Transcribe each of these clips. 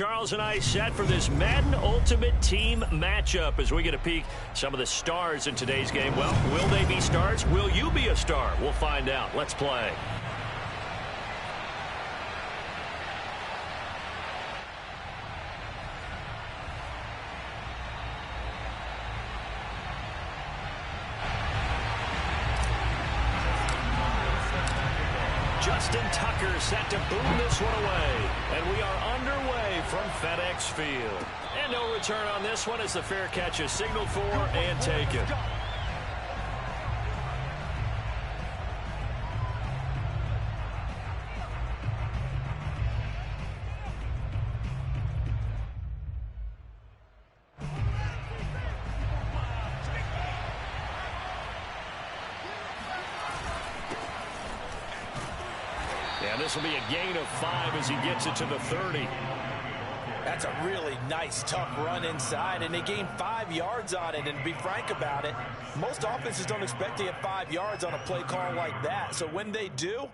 Charles and I set for this Madden Ultimate Team matchup as we get a peek some of the stars in today's game. Well, will they be stars? Will you be a star? We'll find out. Let's play. Justin Tucker set to boom this one away. And we are underway from FedEx Field. And no return on this one as the fair catch is signaled for and taken. And this will be a gain of 5 as he gets it to the 30. That's a really nice, tough run inside, and they gained 5 yards on it. And to be frank about it, most offenses don't expect to get 5 yards on a play call like that. So when they do,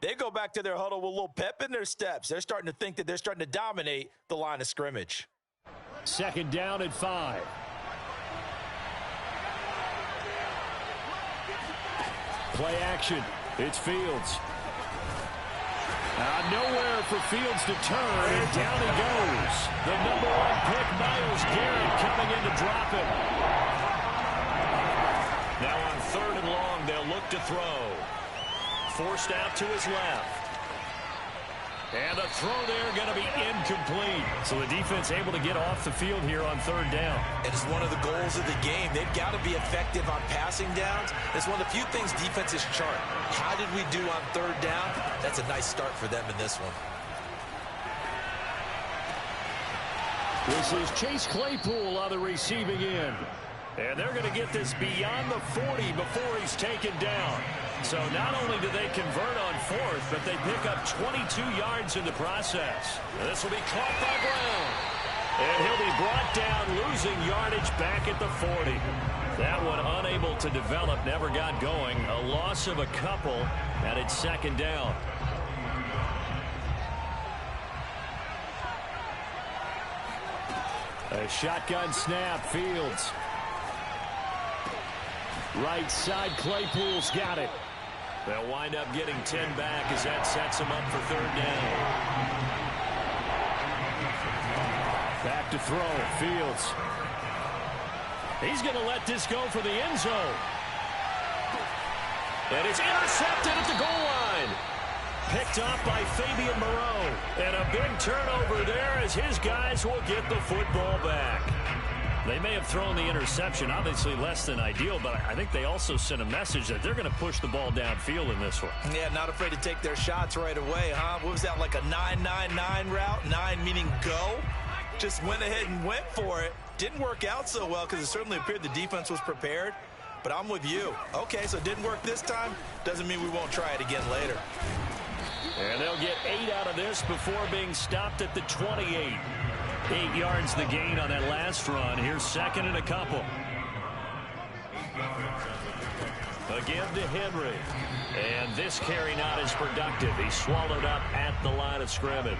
they go back to their huddle with a little pep in their steps. They're starting to think that they're starting to dominate the line of scrimmage. Second down at 5. Play action. It's Fields. Nowhere for Fields to turn, and down he goes. The number 1 pick, Myles Garrett, coming in to drop him. Now on 3rd and long, they'll look to throw. Forced out to his left. And the throw there going to be incomplete. So the defense able to get off the field here on 3rd down. It is one of the goals of the game. They've got to be effective on passing downs. It's one of the few things defenses chart. How did we do on 3rd down? That's a nice start for them in this one. This is Chase Claypool on the receiving end. And they're going to get this beyond the 40 before he's taken down. So not only do they convert on 4th, but they pick up 22 yards in the process. And this will be caught by Brown. And he'll be brought down, losing yardage back at the 40. That one unable to develop, never got going. A loss of a couple, and it's 2nd down. A shotgun snap, Fields. Right side, Claypool's got it. They'll wind up getting 10 back as that sets them up for 3rd down. Back to throw, Fields. He's going to let this go for the end zone. And it's intercepted at the goal line. Picked up by Fabian Moreau. And a big turnover there as his guys will get the football back. They may have thrown the interception, obviously less than ideal, but I think they also sent a message that they're going to push the ball downfield in this one. Yeah, not afraid to take their shots right away, huh? What was that, like a 9-9-9 route? 9 meaning go? Just went ahead and went for it. Didn't work out so well because it certainly appeared the defense was prepared. But I'm with you. Okay, so it didn't work this time. Doesn't mean we won't try it again later. And they'll get 8 out of this before being stopped at the 28. 8 yards the gain on that last run. Here's 2nd and a couple. Again to Henry. And this carry not as productive. He's swallowed up at the line of scrimmage.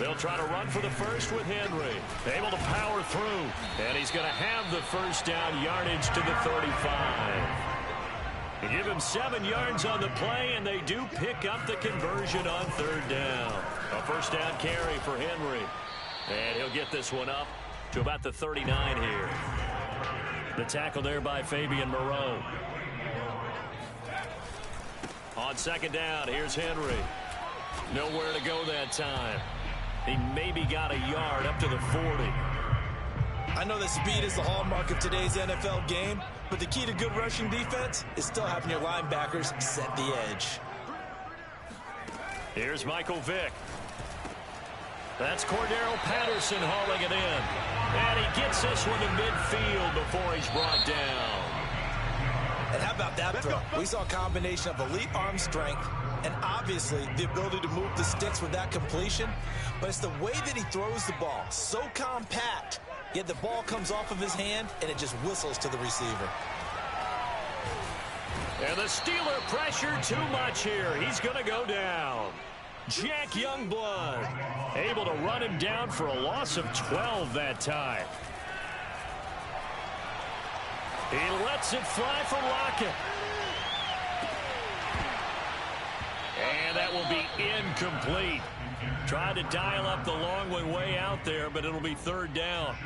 They'll try to run for the first with Henry. Able to power through. And he's going to have the 1st down, yardage to the 35. They give him 7 yards on the play, and they do pick up the conversion on 3rd down. A 1st down carry for Henry. And he'll get this one up to about the 39 here. The tackle there by Fabian Moreau. On 2nd down, here's Henry. Nowhere to go that time. He maybe got a yard up to the 40. I know that speed is the hallmark of today's NFL game, but the key to good rushing defense is still having your linebackers set the edge. Here's Michael Vick. That's Cordero Patterson hauling it in. And he gets this one to midfield before he's brought down. And how about that throw? We saw a combination of elite arm strength and obviously the ability to move the sticks with that completion. But it's the way that he throws the ball. So compact. Yet the ball comes off of his hand, and it just whistles to the receiver. And the Steeler pressure too much here. He's going to go down. Jack Youngblood able to run him down for a loss of 12 that time. He lets it fly for Lockett. And that will be incomplete. Tried to dial up the long one way out there, but it'll be third down.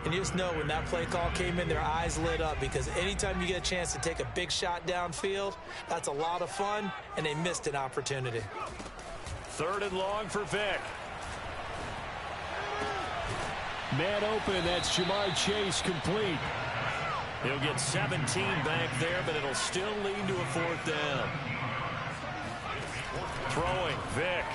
And you just know when that play call came in, their eyes lit up, because anytime you get a chance to take a big shot downfield, that's a lot of fun, and they missed an opportunity. Third and long for Vick. Man open, that's Jamar Chase complete. He'll get 17 back there, but it'll still lead to a fourth down. Throwing, Vick.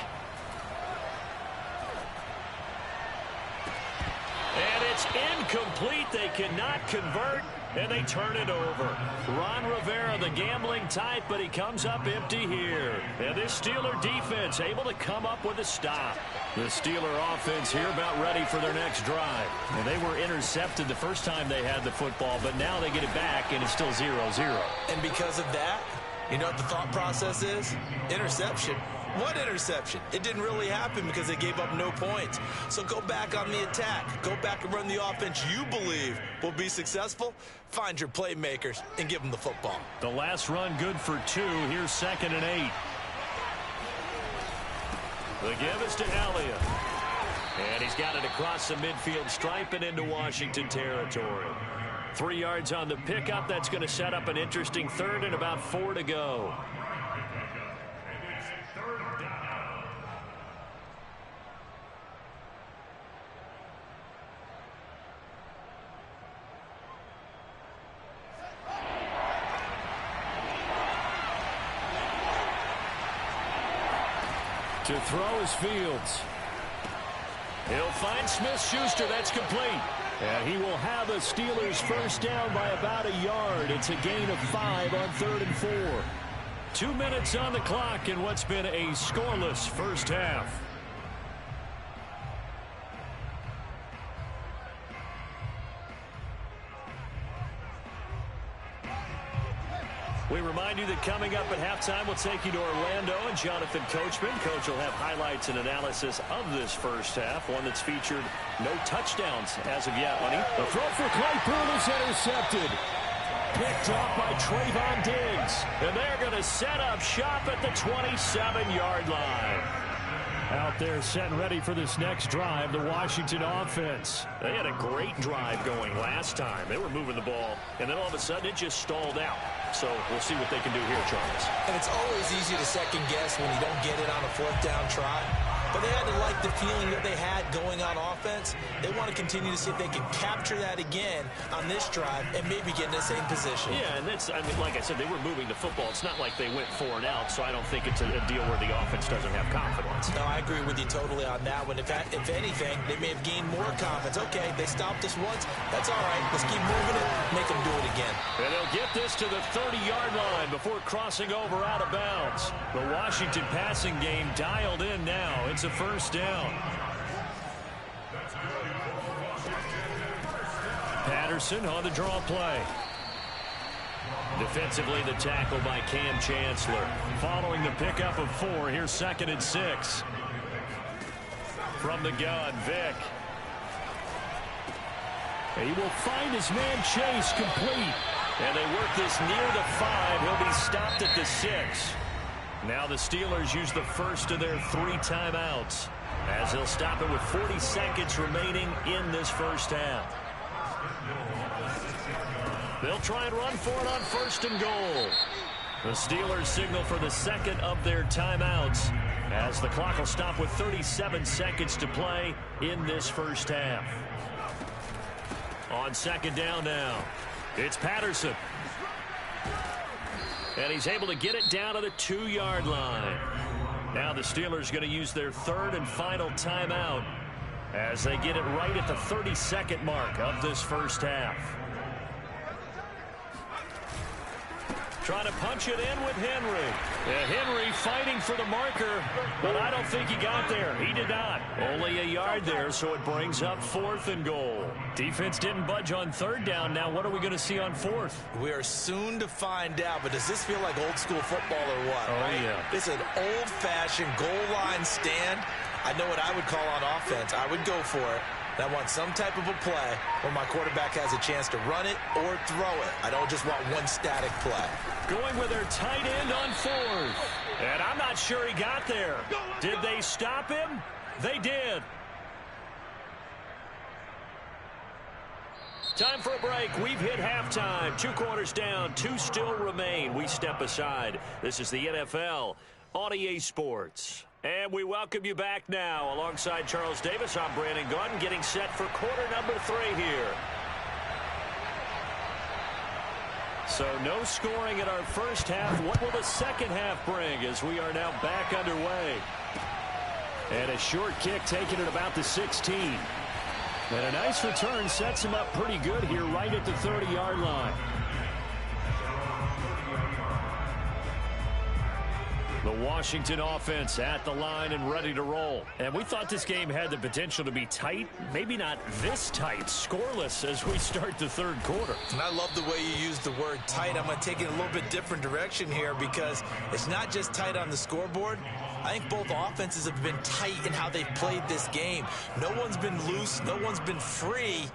And it's incomplete. They cannot convert, and they turn it over. Ron Rivera, the gambling type, but he comes up empty here. And this Steeler defense able to come up with a stop. The Steeler offense here about ready for their next drive. And they were intercepted the first time they had the football, but now they get it back, and it's still 0-0. And because of that, you know what the thought process is? Interception. What interception? It didn't really happen because they gave up no points. So go back on the attack. Go back and run the offense you believe will be successful. Find your playmakers and give them the football. The last run good for 2. Here's 2nd and 8. The give is to Elliott. And he's got it across the midfield stripe and into Washington territory. 3 yards on the pickup. That's going to set up an interesting third and about 4 to go. To throw is Fields. He'll find Smith-Schuster. That's complete. And he will have a Steelers first down by about a yard. It's a gain of 5 on 3rd and 4. 2 minutes on the clock in what's been a scoreless first half. We remind you that coming up at halftime, we'll take you to Orlando and Jonathan Coachman. Coach will have highlights and analysis of this first half, one that's featured no touchdowns as of yet, Lenny. The throw for Claypool is intercepted. Picked off by Trayvon Diggs. And they're going to set up shop at the 27-yard line. Out there set and ready for this next drive, the Washington offense. They had a great drive going last time. They were moving the ball, and then all of a sudden it just stalled out. So we'll see what they can do here, Charles. And it's always easy to second guess when you don't get it on a 4th down try. But they had to like the feeling that they had going on offense. They want to continue to see if they can capture that again on this drive and maybe get in the same position. Yeah, and that's, I mean, like I said, they were moving the football. It's not like they went 4 and out, so I don't think it's a deal where the offense doesn't have confidence. No, I agree with you totally on that one. If anything, they may have gained more confidence. Okay, they stopped us once. That's all right. Let's keep moving it. Make them do it again. And they'll get this to the 30-yard line before crossing over out of bounds. The Washington passing game dialed in now. It's a first down. Patterson on the draw play. Defensively, the tackle by Cam Chancellor. Following the pickup of 4, here's 2nd and 6. From the gun, Vick. He will find his man Chase complete. And they work this near the 5. He'll be stopped at the 6. Now the Steelers use the first of their 3 timeouts, as they'll stop it with 40 seconds remaining in this first half. They'll try and run for it on 1st and goal. The Steelers signal for the second of their timeouts, as the clock will stop with 37 seconds to play in this first half. On 2nd down now, it's Patterson. And he's able to get it down to the 2-yard line. Now the Steelers going to use their 3rd and final timeout as they get it right at the 32nd mark of this first half. Trying to punch it in with Henry. Henry fighting for the marker, but I don't think he got there. He did not. Only a yard there, so it brings up 4th and goal. Defense didn't budge on 3rd down. Now what are we going to see on 4th? We are soon to find out, but does this feel like old school football or what? Oh, right? yeah. It's an old-fashioned goal line stand. I know what I would call on offense. I would go for it. I want some type of a play where my quarterback has a chance to run it or throw it. I don't just want one static play. Going with their tight end on 4th. And I'm not sure he got there. Did they stop him? They did. Time for a break. We've hit halftime. 2 quarters down. 2 still remain. We step aside. This is the NFL on EA Sports. And we welcome you back now. Alongside Charles Davis, I'm Brandon Gunn, getting set for quarter number 3 here. So no scoring in our first half. What will the second half bring as we are now back underway? And a short kick taken at about the 16. And a nice return sets him up pretty good here right at the 30-yard line. The Washington offense at the line and ready to roll. And we thought this game had the potential to be tight. Maybe not this tight, scoreless as we start the 3rd quarter. And I love the way you use the word tight. I'm going to take it a little bit different direction here because it's not just tight on the scoreboard. I think both offenses have been tight in how they've played this game. No one's been loose. No one's been free.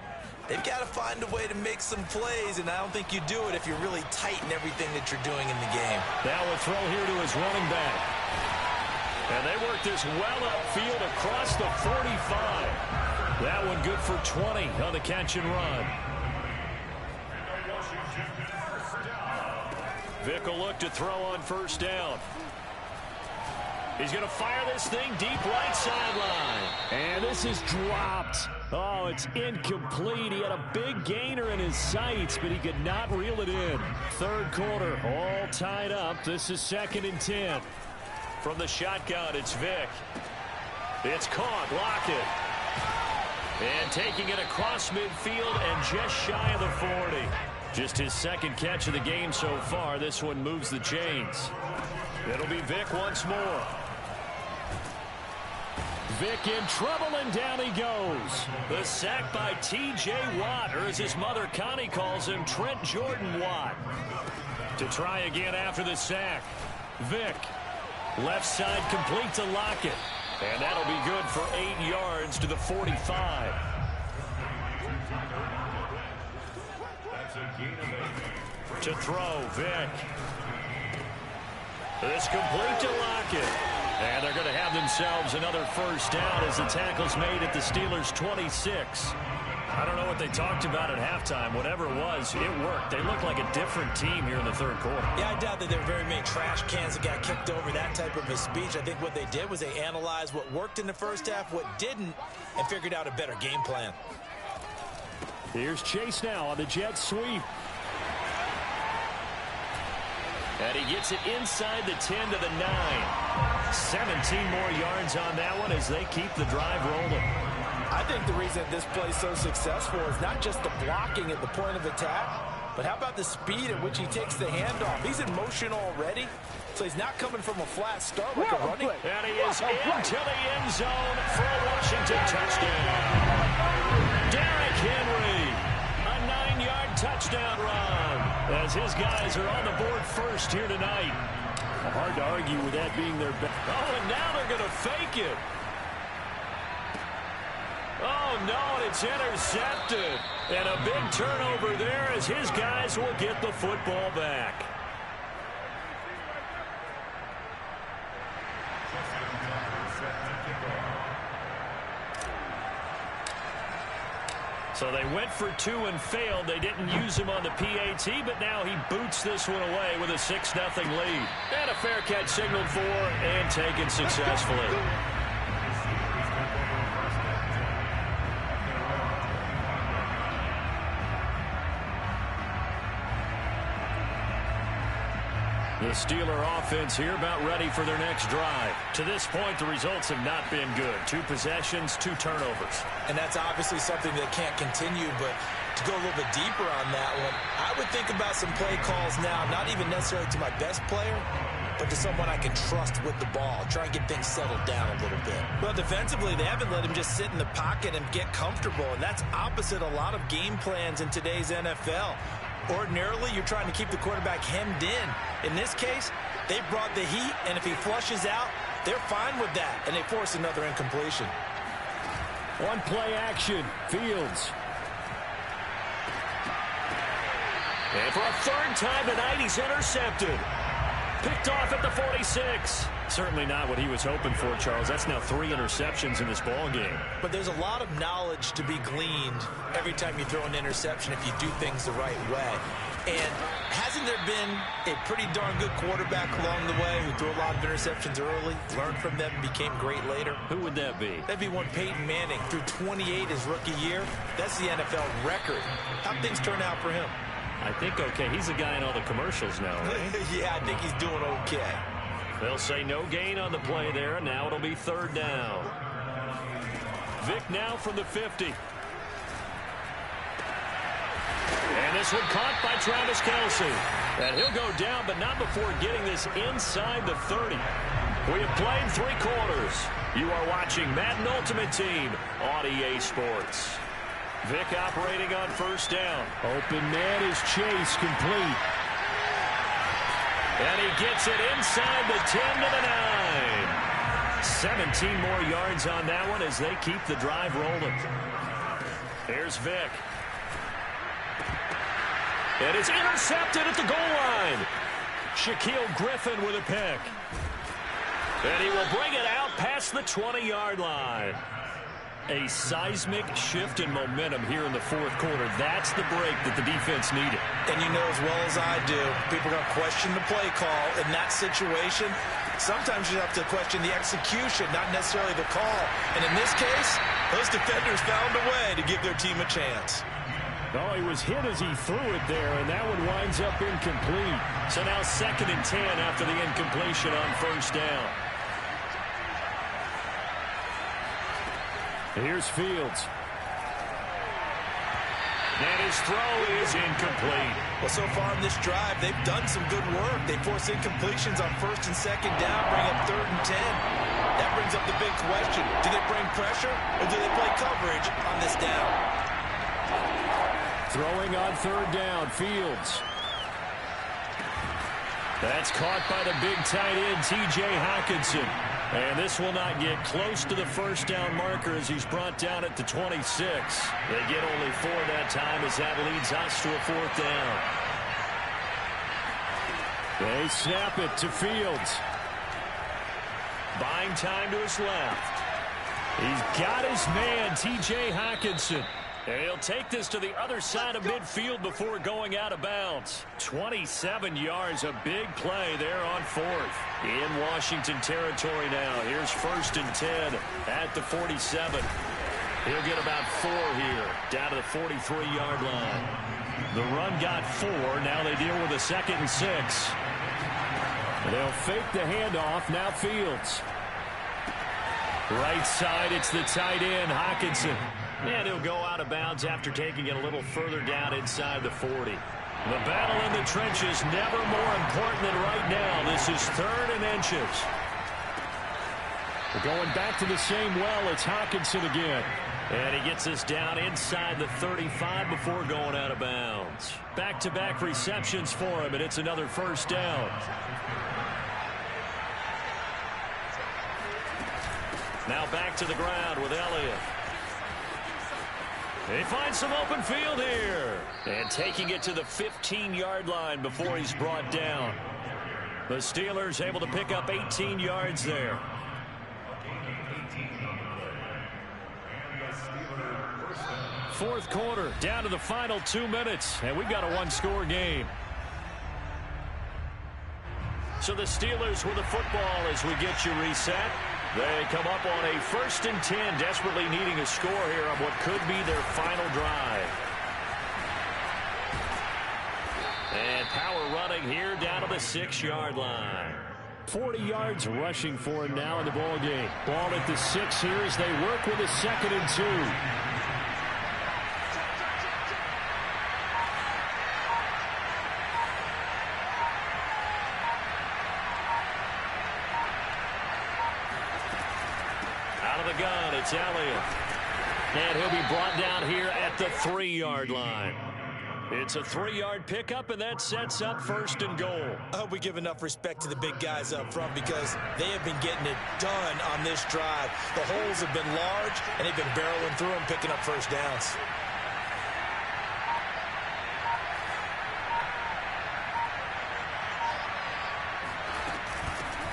They've got to find a way to make some plays, and I don't think you do it if you're really tight in everything that you're doing in the game. Now a throw here to his running back. And they work this well upfield across the 45. That one good for 20 on the catch and run. Vick will look to throw on 1st down. He's going to fire this thing deep right sideline. And this is dropped. Oh, it's incomplete. He had a big gainer in his sights, but he could not reel it in. 3rd quarter, all tied up. This is 2nd and 10. From the shotgun, it's Vick. It's caught. Lockett. And taking it across midfield and just shy of the 40. Just his 2nd catch of the game so far. This one moves the chains. It'll be Vick once more. Vick in trouble, and down he goes. The sack by T.J. Watt, or as his mother Connie calls him, Trent Jordan Watt. To try again after the sack. Vick. Left side complete to Lockett. And that'll be good for 8 yards to the 45. To throw, Vick. This complete to Lockett. And they're going to have themselves another 1st down as the tackle's made at the Steelers' 26. I don't know what they talked about at halftime. Whatever it was, it worked. They look like a different team here in the 3rd quarter. Yeah, I doubt that there were very many trash cans that got kicked over, that type of a speech. I think what they did was they analyzed what worked in the first half, what didn't, and figured out a better game plan. Here's Chase now on the jet sweep. And he gets it inside the 10 to the 9. 17 more yards on that one as they keep the drive rolling. I think the reason this play is so successful is not just the blocking at the point of attack, but how about the speed at which he takes the handoff? He's in motion already, so he's not coming from a flat start like a running. And he is into the end zone for a Washington touchdown. Derrick Henry, a 9-yard touchdown run, as his guys are on the board first here tonight. Hard to argue with that being their best. Oh, and now they're going to fake it. Oh, no, and it's intercepted. And a big turnover there as his guys will get the football back. So they went for 2 and failed. They didn't use him on the PAT, but now he boots this one away with a 6-0 lead. And a fair catch signaled for and taken successfully. The Steeler offense here about ready for their next drive. To this point, the results have not been good. 2 possessions, 2 turnovers. And that's obviously something that can't continue, but To go a little bit deeper on that one, I would think about some play calls now, not even necessarily to my best player, but to someone I can trust with the ball. Try and get things settled down a little bit. Well, defensively, they haven't let him just sit in the pocket and get comfortable, and that's opposite a lot of game plans in today's NFL. Ordinarily, you're trying to keep the quarterback hemmed in. In this case, they brought the heat, and if he flushes out, they're fine with that, and they force another incompletion. One play action, Fields. And for a third time tonight, he's intercepted. Picked off at the 46. Certainly not what he was hoping for, Charles. That's now 3 interceptions in this ball game. But there's a lot of knowledge to be gleaned every time you throw an interception if you do things the right way. And hasn't there been a pretty darn good quarterback along the way who threw a lot of interceptions early, learned from them, and became great later? Who would that be? That'd be one Peyton Manning. Threw 28 his rookie year. That's the NFL record. How'd things turn out for him? I think okay. He's a guy in all the commercials now, right? Yeah, I think he's doing okay. They'll say no gain on the play there. Now it'll be third down. Vic now from the 50. And this one caught by Travis Kelce. And he'll go down, but not before getting this inside the 30. We have played 3 quarters. You are watching Madden Ultimate Team on EA Sports. Vic operating on first down. Open man is Chase, complete. And he gets it inside the 10 to the 9. 17 more yards on that one as they keep the drive rolling. Here's Vic. And it's intercepted at the goal line. Shaquille Griffin with a pick. And he will bring it out past the 20-yard line. A seismic shift in momentum here in the fourth quarter. That's the break that the defense needed. And you know as well as I do, people are going to question the play call in that situation. Sometimes you have to question the execution, not necessarily the call. And in this case, those defenders found a way to give their team a chance. Oh, he was hit as he threw it there, and that one winds up incomplete. So now 2nd and 10 after the incompletion on first down. Here's Fields. And his throw is incomplete. Well, so far in this drive, they've done some good work. They force incompletions on 1st and 2nd down, bring up 3rd and 10. That brings up the big question. Do they bring pressure or do they play coverage on this down? Throwing on 3rd down, Fields. That's caught by the big tight end, T.J. Hockenson. And this will not get close to the first down marker as he's brought down at the 26. They get only 4 that time as that leads us to a 4th down. They snap it to Fields. Buying time to his left. He's got his man, T.J. Hockenson. And he'll take this to the other side of midfield before going out of bounds. 27 yards, a big play there on 4th. In Washington territory now. Here's 1st and 10 at the 47. He'll get about 4 here, down to the 43-yard line. The run got 4. Now they deal with a 2nd and 6. They'll fake the handoff. Now Fields. Right side, it's the tight end, Hockenson. And he'll go out of bounds after taking it a little further down inside the 40. The battle in the trenches never more important than right now. This is 3rd and inches. We're going back to the same well. It's Hockenson again. And he gets us down inside the 35 before going out of bounds. Back-to-back receptions for him, and it's another first down. Now back to the ground with Elliott. They find some open field here. And taking it to the 15-yard line before he's brought down. The Steelers able to pick up 18 yards there. Fourth quarter, down to the final 2 minutes, and we've got a 1-score game. So the Steelers with the football as we get you reset. They come up on a 1st and 10, desperately needing a score here on what could be their final drive. And power running here down to the 6-yard line. 40 yards rushing for him now in the ball game. Ball at the 6 here as they work with a 2nd and 2. the gun. It's Elliott. And he'll be brought down here at the 3-yard line. It's a 3-yard pickup, and that sets up 1st and goal. I hope we give enough respect to the big guys up front because they have been getting it done on this drive. The holes have been large, and they've been barreling through them, picking up first downs.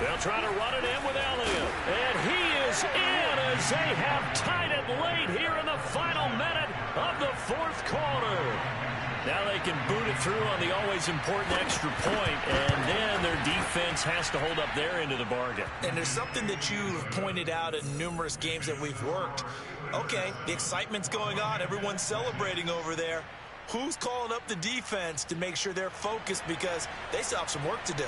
They'll try to run it in with Elliott. And he is in as they have tied it late here in the final minute of the 4th quarter. Now they can boot it through on the always important extra point, and then their defense has to hold up their end of the bargain. And there's something that you've pointed out in numerous games that we've worked. Okay, the excitement's going on. Everyone's celebrating over there. Who's calling up the defense to make sure they're focused because they still have some work to do?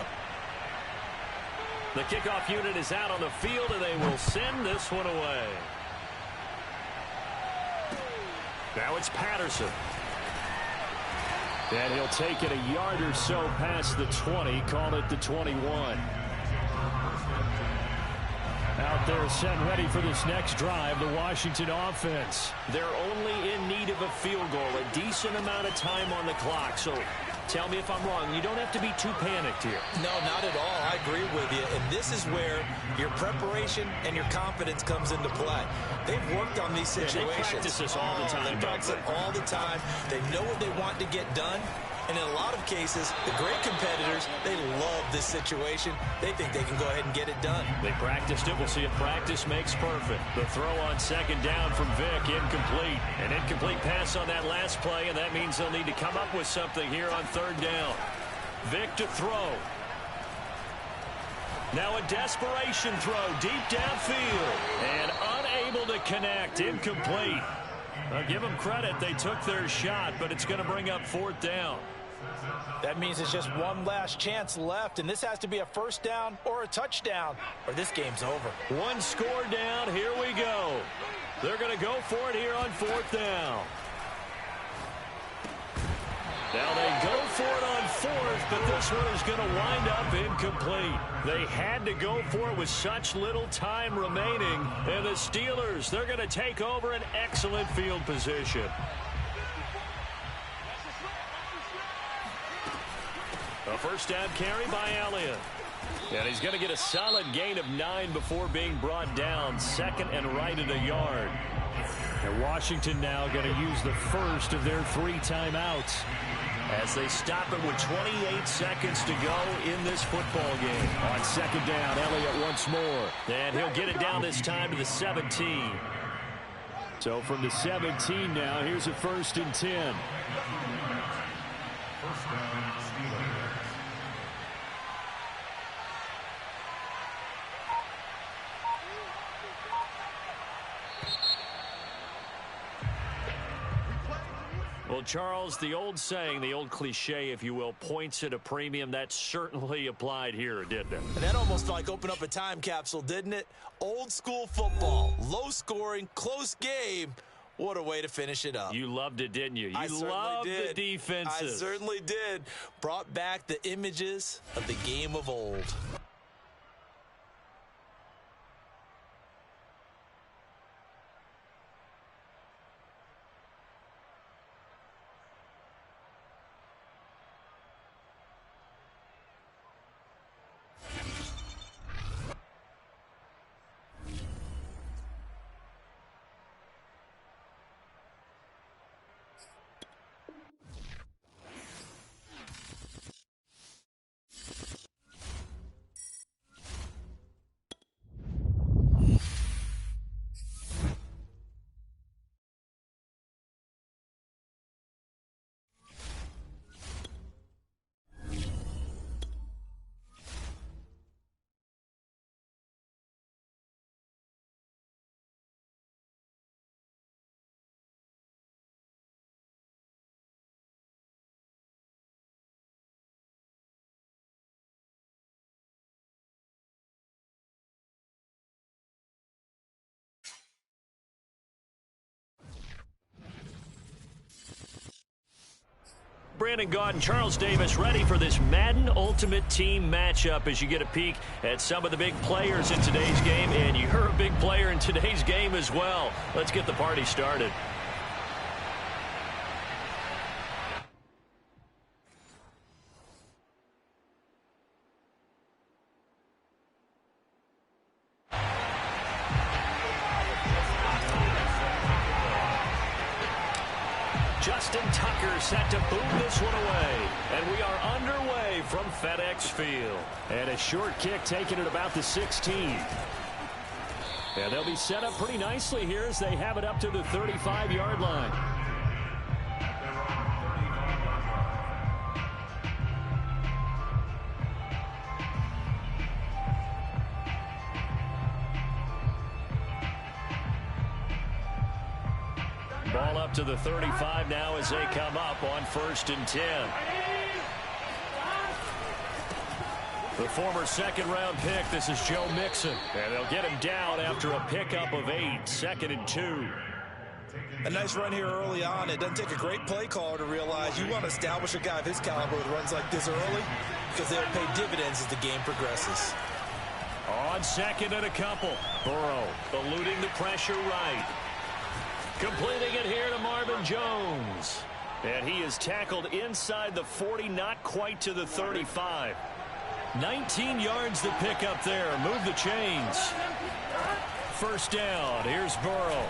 The kickoff unit is out on the field, and they will send this one away. Now it's Patterson. And he'll take it a yard or so past the 20, call it the 21. Out there set and ready for this next drive, the Washington offense. They're only in need of a field goal, a decent amount of time on the clock. So tell me if I'm wrong. You don't have to be too panicked here. No, not at all. I agree with you. And this is where your preparation and your confidence comes into play. They've worked on these situations. They practice this all the time. They practice it all the time. They know what they want to get done. And in a lot of cases, the great competitors, they love this situation. They think they can go ahead and get it done. They practiced it. We'll see if practice makes perfect. The throw on 2nd down from Vick, incomplete. An incomplete pass on that last play, and that means they'll need to come up with something here on 3rd down. Vick to throw. Now a desperation throw deep downfield. And unable to connect. Incomplete. I'll give them credit. They took their shot, but it's going to bring up 4th down. That means it's just one last chance left, and this has to be a 1st down or a touchdown, or this game's over. One score down. Here we go. They're going to go for it here on 4th down. Now they go for it on 4th, but this one is going to wind up incomplete. They had to go for it with such little time remaining. And the Steelers, they're going to take over an excellent field position. A 1st down carry by Elliott. And he's going to get a solid gain of 9 before being brought down. 2nd and right at a yard. And Washington now going to use the first of their 3 timeouts as they stop it with 28 seconds to go in this football game. On 2nd down, Elliott once more. And he'll get it down this time to the 17. So from the 17 now, here's a 1st and 10. Well, Charles, the old saying, the old cliche, if you will, points at a premium. That certainly applied here, didn't it? And that almost like opened up a time capsule, didn't it? Old school football, low scoring, close game. What a way to finish it up. You loved it, didn't you? You loved the defenses. I certainly did. Brought back the images of the game of old. Brandon Gaudin, Charles Davis, ready for this Madden Ultimate Team matchup as you get a peek at some of the big players in today's game. And you're a big player in today's game as well. Let's get the party started. Justin Tucker set to boom this one away. And we are underway from FedEx Field. And a short kick taken at about the 16. And they'll be set up pretty nicely here as they have it up to the 35-yard line. Ball up to the 35 now as they come up on 1st and 10. The former second-round pick, this is Joe Mixon. And they'll get him down after a pickup of 8, 2nd and 2. A nice run here early on. It doesn't take a great play caller to realize you want to establish a guy of his caliber with runs like this early because they'll pay dividends as the game progresses. On 2nd and a couple. Burrow eluding the pressure right. Completing it here to Marvin Jones. And he is tackled inside the 40, not quite to the 35. 19 yards the pick up there. Move the chains. 1st down. Here's Burrow.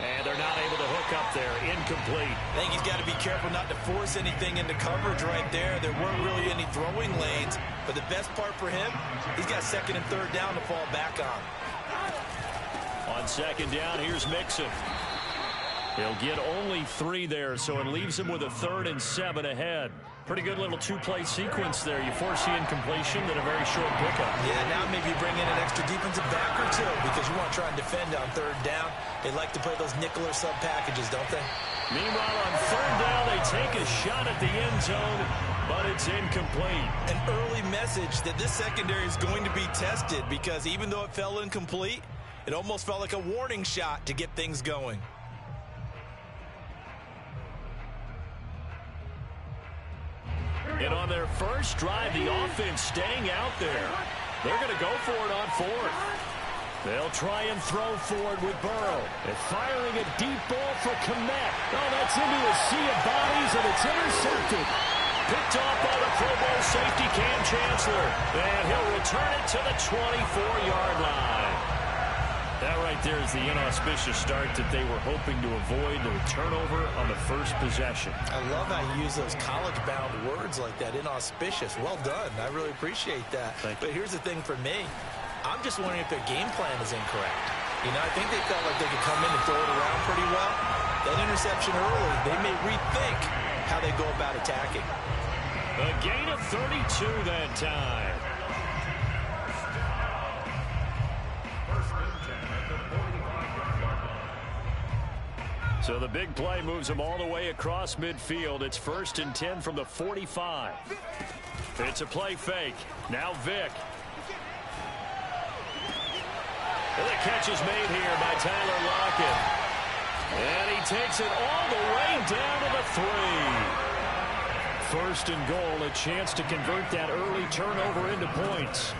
And they're not able to hook up there. Incomplete. I think he's got to be careful not to force anything into coverage right there. There weren't really any throwing lanes. But the best part for him, he's got 2nd and 3rd down to fall back on. On 2nd down, here's Mixon. He'll get only 3 there, so it leaves him with a 3rd and 7 ahead. Pretty good little 2-play sequence there. You force the incompletion, then a very short pickup. Yeah, now maybe bring in an extra defensive back or 2 because you want to try and defend on 3rd down. They like to play those nickel or sub packages, don't they? Meanwhile, on 3rd down, they take a shot at the end zone, but it's incomplete. An early message that this secondary is going to be tested because even though it fell incomplete, it almost felt like a warning shot to get things going. And on their first drive, the offense staying out there. They're going to go for it on 4th. They'll try and throw forward with Burrow. And firing a deep ball for Kmet. Oh, that's into a sea of bodies, and it's intercepted. Picked off by the Pro Bowl safety Cam Chancellor. And he'll return it to the 24-yard line. That right there is the inauspicious start that they were hoping to avoid, the turnover on the first possession. I love how you use those college-bound words like that, inauspicious. Well done. I really appreciate that. But here's the thing for me. I'm just wondering if their game plan is incorrect. You know, I think they felt like they could come in and throw it around pretty well. That interception early, they may rethink how they go about attacking. A gain of 32 that time. So the big play moves them all the way across midfield. It's 1st and 10 from the 45. It's a play fake. Now Vick. And the catch is made here by Tyler Lockett. And he takes it all the way down to the 3. 1st and goal, a chance to convert that early turnover into points.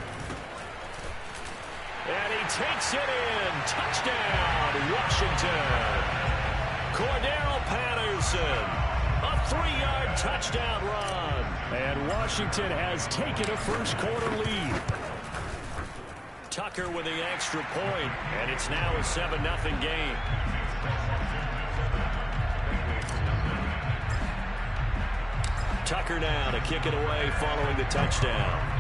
And he takes it in. Touchdown, Washington. Cordero Patterson, a 3-yard touchdown run. And Washington has taken a first-quarter lead. Tucker with the extra point, and it's now a 7-0 game. Tucker now to kick it away following the touchdown.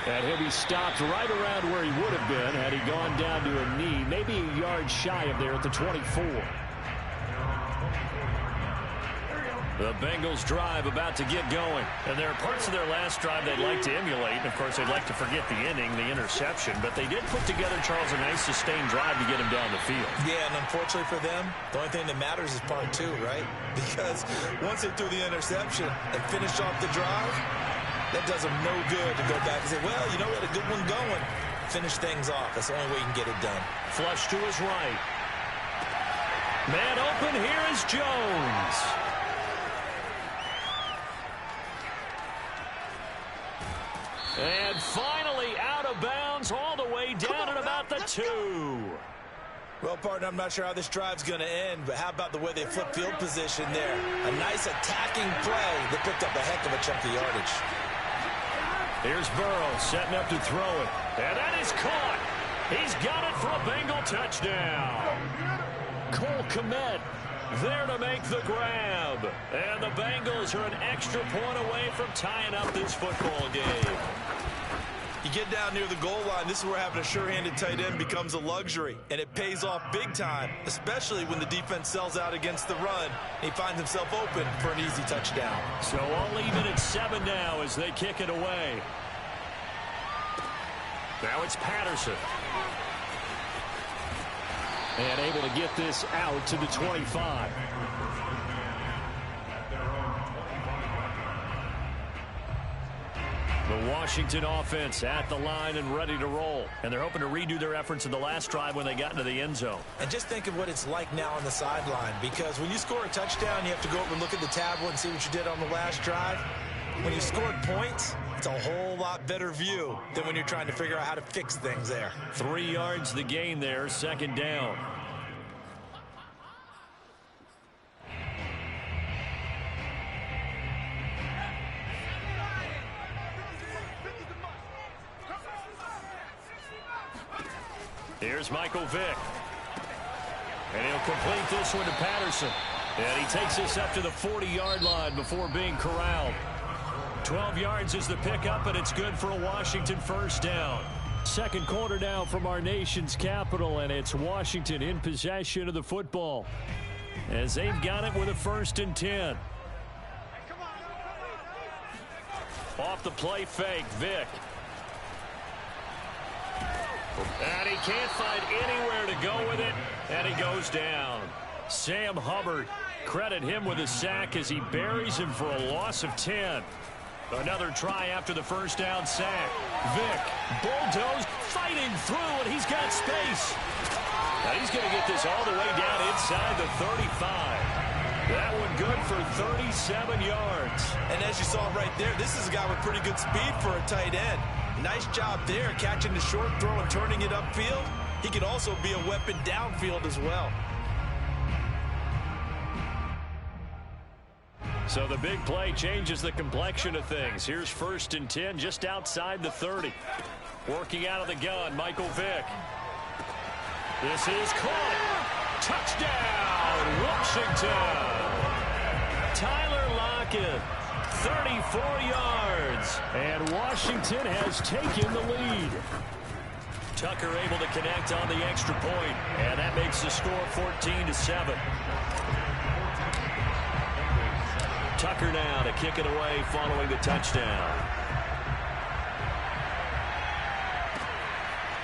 And he'll be stopped right around where he would have been had he gone down to a knee, maybe a yard shy of there at the 24. The Bengals drive about to get going. And there are parts of their last drive they'd like to emulate. And, of course, they'd like to forget the inning, the interception. But they did put together, Charles, a nice sustained drive to get him down the field. Yeah, and unfortunately for them, the only thing that matters is part two, right? Because once they threw the interception and finished off the drive, that does them no good to go back and say, well, you know, we had a good one going. Finish things off. That's the only way you can get it done. Flush to his right. Man open, here is Jones. And finally out of bounds all the way down at about the 2. Well, partner, I'm not sure how this drive's going to end, but how about the way they flip field position there? A nice attacking play that picked up a heck of a chunk of yardage. Here's Burrow setting up to throw it. And that is caught. He's got it for a Bengal touchdown. Cole Kmet there to make the grab. And the Bengals are an extra point away from tying up this football game. You get down near the goal line, this is where having a sure-handed tight end becomes a luxury. And it pays off big time, especially when the defense sells out against the run. And he finds himself open for an easy touchdown. So all even at 7 now as they kick it away. Now it's Patterson. And able to get this out to the 25. The Washington offense at the line and ready to roll. And they're hoping to redo their efforts in the last drive when they got into the end zone. And just think of what it's like now on the sideline. Because when you score a touchdown, you have to go over and look at the tablet and see what you did on the last drive. When you scored points, it's a whole lot better view than when you're trying to figure out how to fix things there. 3 yards the gain there, second down. Here's Michael Vick. And he'll complete this one to Patterson. And he takes this up to the 40-yard line before being corralled. 12 yards is the pickup, and it's good for a Washington first down. Second quarter now from our nation's capital, and it's Washington in possession of the football as they've got it with a 1st and 10. Off the play fake, Vick. And he can't find anywhere to go with it, and he goes down. Sam Hubbard, credit him with a sack as he buries him for a loss of 10. Another try after the first down sack. Vick, bulldoze, fighting through, and he's got space. Now he's going to get this all the way down inside the 35. That one good for 37 yards. And as you saw right there, this is a guy with pretty good speed for a tight end. Nice job there, catching the short throw and turning it upfield. He can also be a weapon downfield as well. So the big play changes the complexion of things. Here's 1st and 10 just outside the 30. Working out of the gun, Michael Vick. This is caught. Touchdown, Washington. Tyler Lockett, 34 yards. And Washington has taken the lead. Tucker able to connect on the extra point, and that makes the score 14-7. Tucker now to kick it away following the touchdown.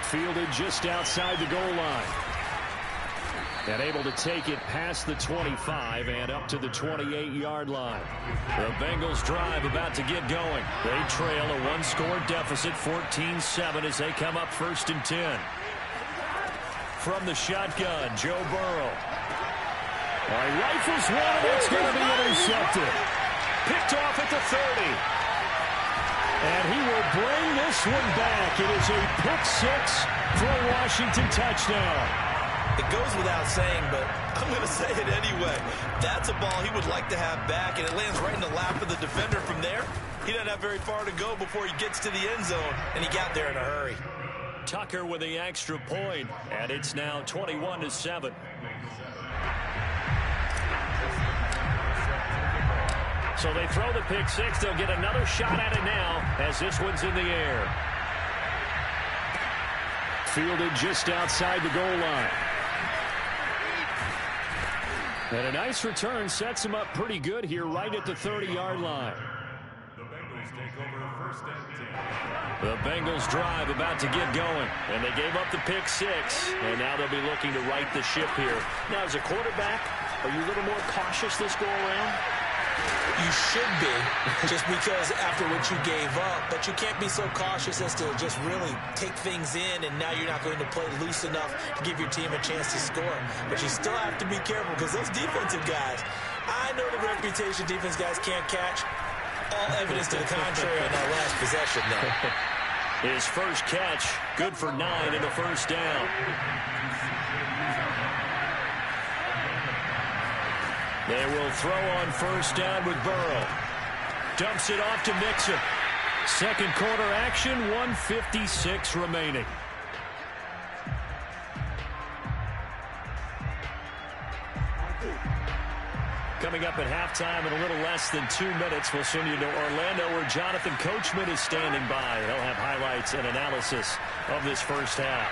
Fielded just outside the goal line. And able to take it past the 25 and up to the 28-yard line. The Bengals drive about to get going. They trail a 1-score deficit, 14-7 as they come up 1st and 10. From the shotgun, Joe Burrow. Rifles one, and it's going to be intercepted. Picked off at the 30. And he will bring this one back. It is a pick 6 for a Washington touchdown. It goes without saying, but I'm going to say it anyway. That's a ball he would like to have back, and it lands right in the lap of the defender from there. He doesn't have very far to go before he gets to the end zone, and he got there in a hurry. Tucker with the extra point, and it's now 21-7. So they throw the pick 6. They'll get another shot at it now as this one's in the air. Fielded just outside the goal line. And a nice return sets him up pretty good here right at the 30-yard line. The Bengals take over 1st and 10. The Bengals drive about to get going. And they gave up the pick 6. And now they'll be looking to right the ship here. Now, as a quarterback, are you a little more cautious this go around? You should be, just because after what you gave up, but you can't be so cautious as to just really take things in, and now you're not going to play loose enough to give your team a chance to score. But you still have to be careful, because those defensive guys, I know the reputation defense guys can't catch. All evidence to the contrary on that last possession, though. His first catch, good for 9 in the first down. They will throw on first down with Burrow. Dumps it off to Mixon. Second quarter action, 1:56 remaining. Coming up at halftime in a little less than 2 minutes, we'll send you to Orlando where Jonathan Coachman is standing by. He'll have highlights and analysis of this first half.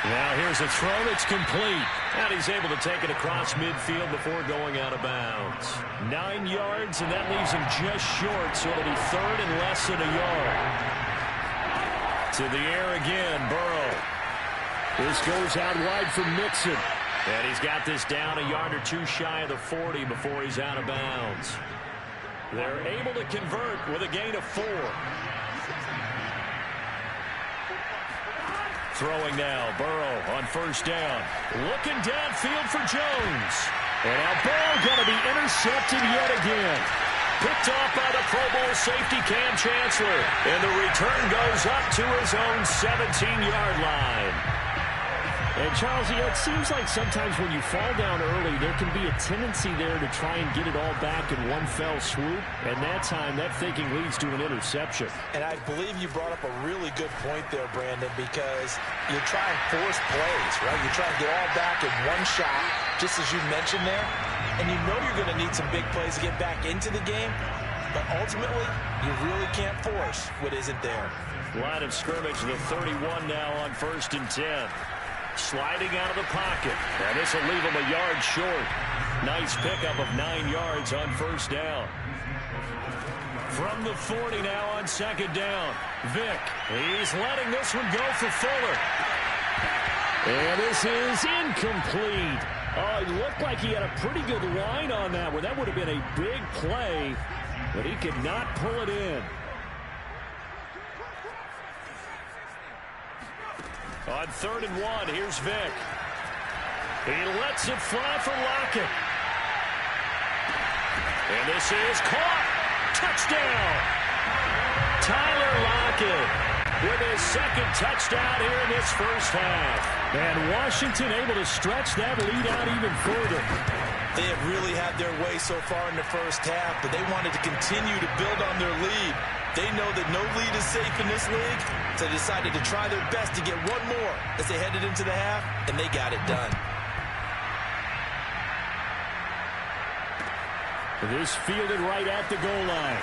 Now here's a throw that's complete. And he's able to take it across midfield before going out of bounds. 9 yards, and that leaves him just short, so it'll be third and less than a yard. To the air again, Burrow. This goes out wide for Mixon. And he's got this down a yard or two shy of the 40 before he's out of bounds. They're able to convert with a gain of 4. Throwing now, Burrow on first down. Looking downfield for Jones. And now ball going to be intercepted yet again. Picked off by the Pro Bowl safety Cam Chancellor. And the return goes up to his own 17-yard line. And, Charles, it seems like sometimes when you fall down early, there can be a tendency there to try and get it all back in one fell swoop. And that time, that thinking leads to an interception. And I believe you brought up a really good point there, Brandon, because you try and force plays, right? You try and get all back in one shot, just as you mentioned there. And you know you're going to need some big plays to get back into the game. But ultimately, you really can't force what isn't there. Line of scrimmage, the 31 now on 1st and 10. Sliding out of the pocket. And this will leave him a yard short. Nice pickup of 9 yards on first down. From the 40 now on second down. Vick. He's letting this one go for Fuller. And this is incomplete. Oh, it looked like he had a pretty good line on that one. That would have been a big play, but he could not pull it in. On 3rd and 1, here's Vick. He lets it fly for Lockett. And this is caught. Touchdown. Tyler Lockett with his second touchdown here in this first half. And Washington able to stretch that lead out even further. They have really had their way so far in the first half, but they wanted to continue to build on their lead. They know that no lead is safe in this league, so they decided to try their best to get one more as they headed into the half, and they got it done. This fielded right at the goal line.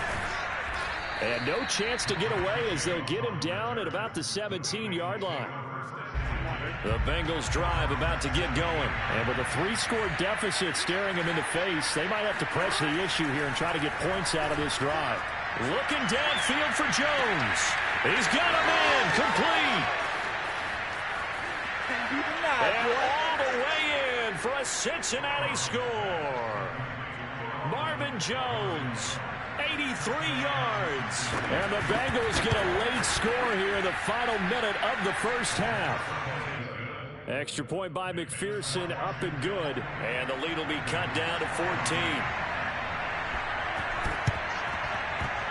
And no chance to get away as they'll get him down at about the 17-yard line. The Bengals drive about to get going. And with a 3-score deficit staring them in the face, they might have to press the issue here and try to get points out of this drive. Looking downfield for Jones. He's got him in. Complete. And all the way in for a Cincinnati score. Marvin Jones, 83 yards. And the Bengals get a late score here in the final minute of the first half. Extra point by McPherson, up and good. And the lead will be cut down to 14.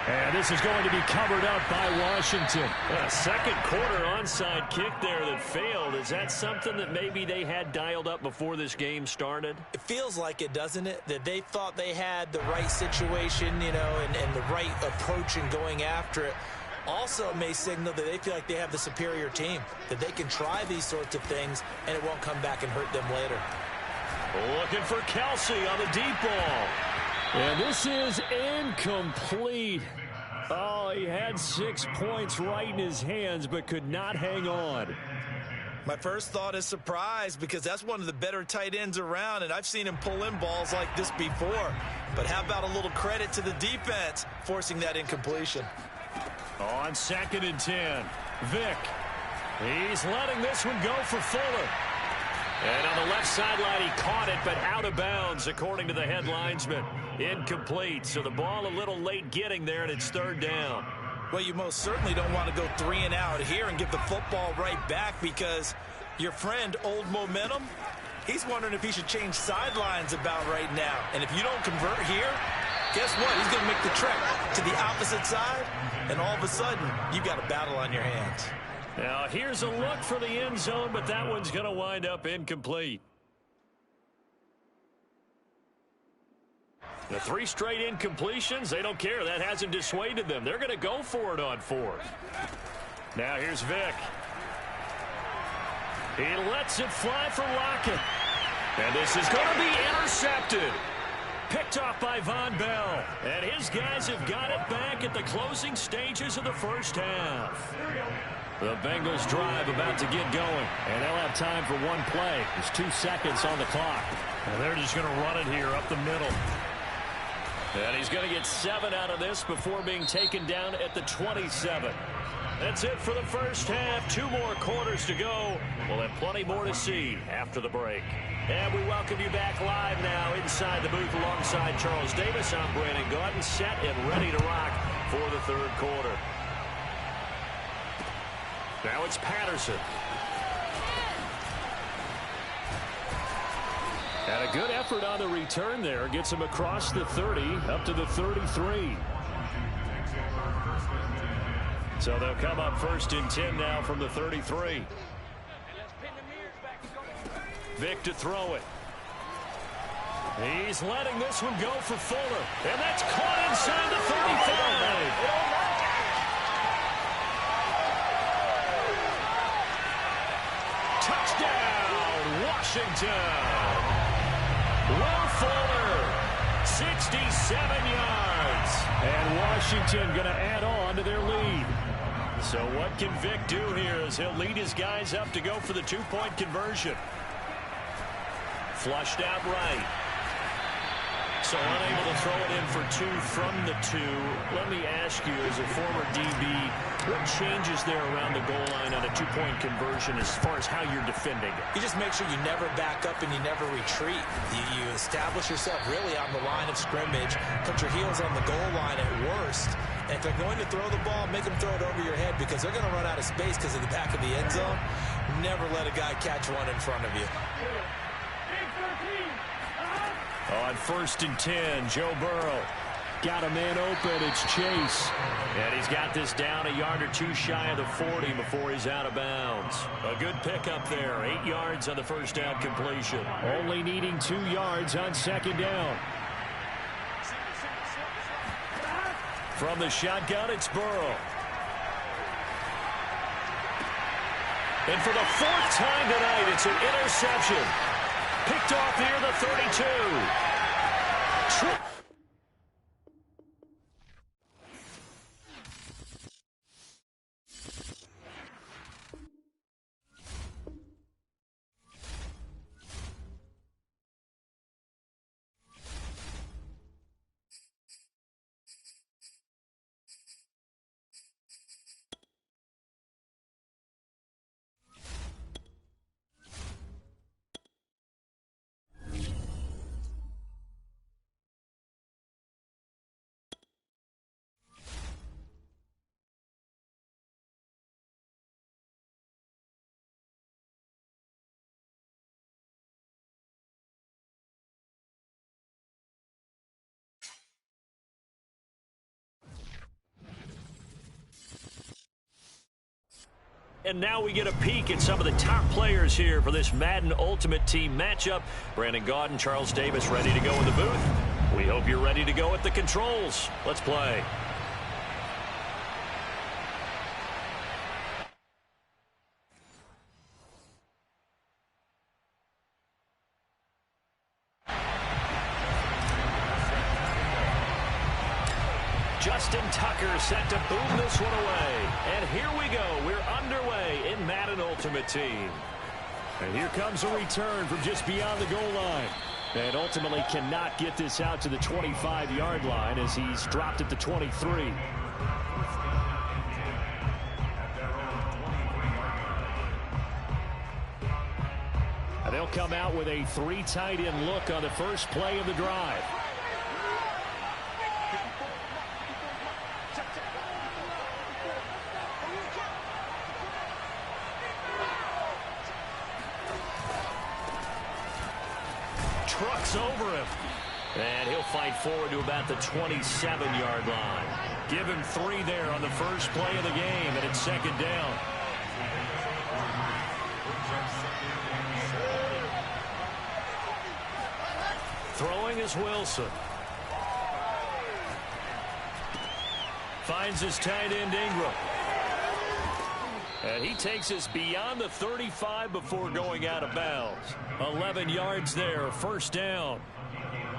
And this is going to be covered up by Washington. A second quarter onside kick there that failed. Is that something that maybe they had dialed up before this game started? It feels like it, doesn't it? That they thought they had the right situation, you know, and the right approach in going after it. Also, it may signal that they feel like they have the superior team, that they can try these sorts of things, and it won't come back and hurt them later. Looking for Kelsey on the deep ball. And this is incomplete. Oh, he had 6 points right in his hands, but could not hang on. My first thought is surprise, because that's one of the better tight ends around, and I've seen him pull in balls like this before. But how about a little credit to the defense forcing that incompletion? On 2nd and 10, Vick. He's letting this one go for Fuller. And on the left sideline, he caught it, but out of bounds, according to the head linesman. Incomplete. So the ball a little late getting there, and it's third down. Well, you most certainly don't want to go 3 and out here and give the football right back, because your friend, Old Momentum, he's wondering if he should change sidelines about right now. And if you don't convert here, guess what? He's going to make the trek to the opposite side, and all of a sudden, you've got a battle on your hands. Now, here's a look for the end zone, but that one's going to wind up incomplete. The 3 straight incompletions, they don't care. That hasn't dissuaded them. They're going to go for it on 4th. Now here's Vick. He lets it fly for Lockett. And this is going to be intercepted. Picked off by Von Bell. And his guys have got it back at the closing stages of the first half. The Bengals drive about to get going. And they'll have time for one play. There's 2 seconds on the clock. And they're just going to run it here up the middle. And he's going to get 7 out of this before being taken down at the 27. That's it for the first half. 2 more quarters to go. We'll have plenty more to see after the break. And we welcome you back live now inside the booth alongside Charles Davis. I'm Brandon Gaudin, set and ready to rock for the third quarter. Now it's Patterson. And a good effort on the return there. Gets him across the 30, up to the 33. So they'll come up 1st and 10 now from the 33. Vick to throw it. He's letting this one go for Fuller. And that's caught inside the 35. Touchdown, Washington. Will Fuller, 67 yards. And Washington going to add on to their lead. So what can Vick do here as he'll lead his guys up to go for the 2-point conversion. Flushed out right. So unable to throw it in for 2 from the 2. Let me ask you, as a former DB, what changes there around the goal line on a 2-point conversion as far as how you're defending it? You just make sure you never back up and you never retreat. You establish yourself really on the line of scrimmage, put your heels on the goal line at worst. And if they're going to throw the ball, make them throw it over your head, because they're going to run out of space because of the back of the end zone. Never let a guy catch one in front of you. On 1st and 10, Joe Burrow. Got a man open. It's Chase. And he's got this down a yard or 2 shy of the 40 before he's out of bounds. A good pickup there. 8 yards on the first down completion. Only needing 2 yards on 2nd down. From the shotgun, it's Burrow. And for the 4th time tonight, it's an interception. Picked off near the 32. And now we get a peek at some of the top players here for this Madden Ultimate Team matchup. Brandon Gaudin, Charles Davis ready to go in the booth. We hope you're ready to go at the controls. Let's play. Justin Tucker set to boom this one away. And here we go. We're underway in Madden Ultimate Team. And here comes a return from just beyond the goal line. And ultimately cannot get this out to the 25-yard line as he's dropped at the 23. They'll come out with a 3 tight end look on the first play of the drive. Trucks over him. And he'll fight forward to about the 27-yard line. Give him 3 there on the first play of the game, and it's second down. Throwing is Wilson. Finds his tight end Ingram. And he takes us beyond the 35 before going out of bounds. 11 yards there, first down.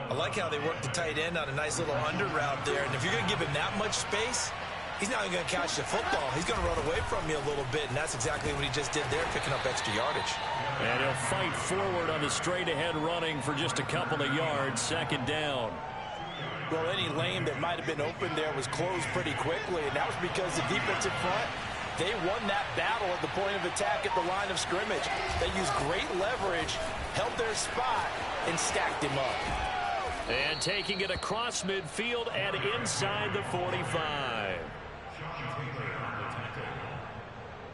I like how they work the tight end on a nice little under route there. And if you're going to give him that much space, he's not even going to catch the football. He's going to run away from you a little bit, and that's exactly what he just did there, picking up extra yardage. And he'll fight forward on the straight-ahead running for just a couple of yards, second down. Well, any lane that might have been open there was closed pretty quickly, and that was because the defensive front, they won that battle at the point of attack at the line of scrimmage. They used great leverage, held their spot, and stacked him up. And taking it across midfield and inside the 45.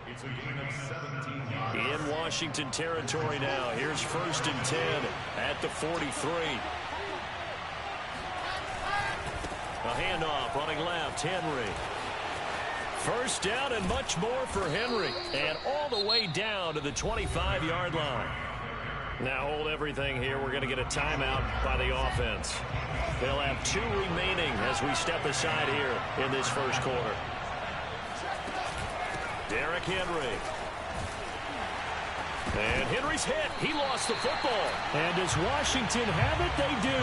It's a gain of 17 yards. In Washington territory now. Here's 1st and 10 at the 43. A handoff running left, Henry. First down and much more for Henry. And all the way down to the 25-yard line. Now hold everything here. We're going to get a timeout by the offense. They'll have 2 remaining as we step aside here in this first quarter. Derrick Henry. And Henry's hit. He lost the football. And does Washington have it? They do.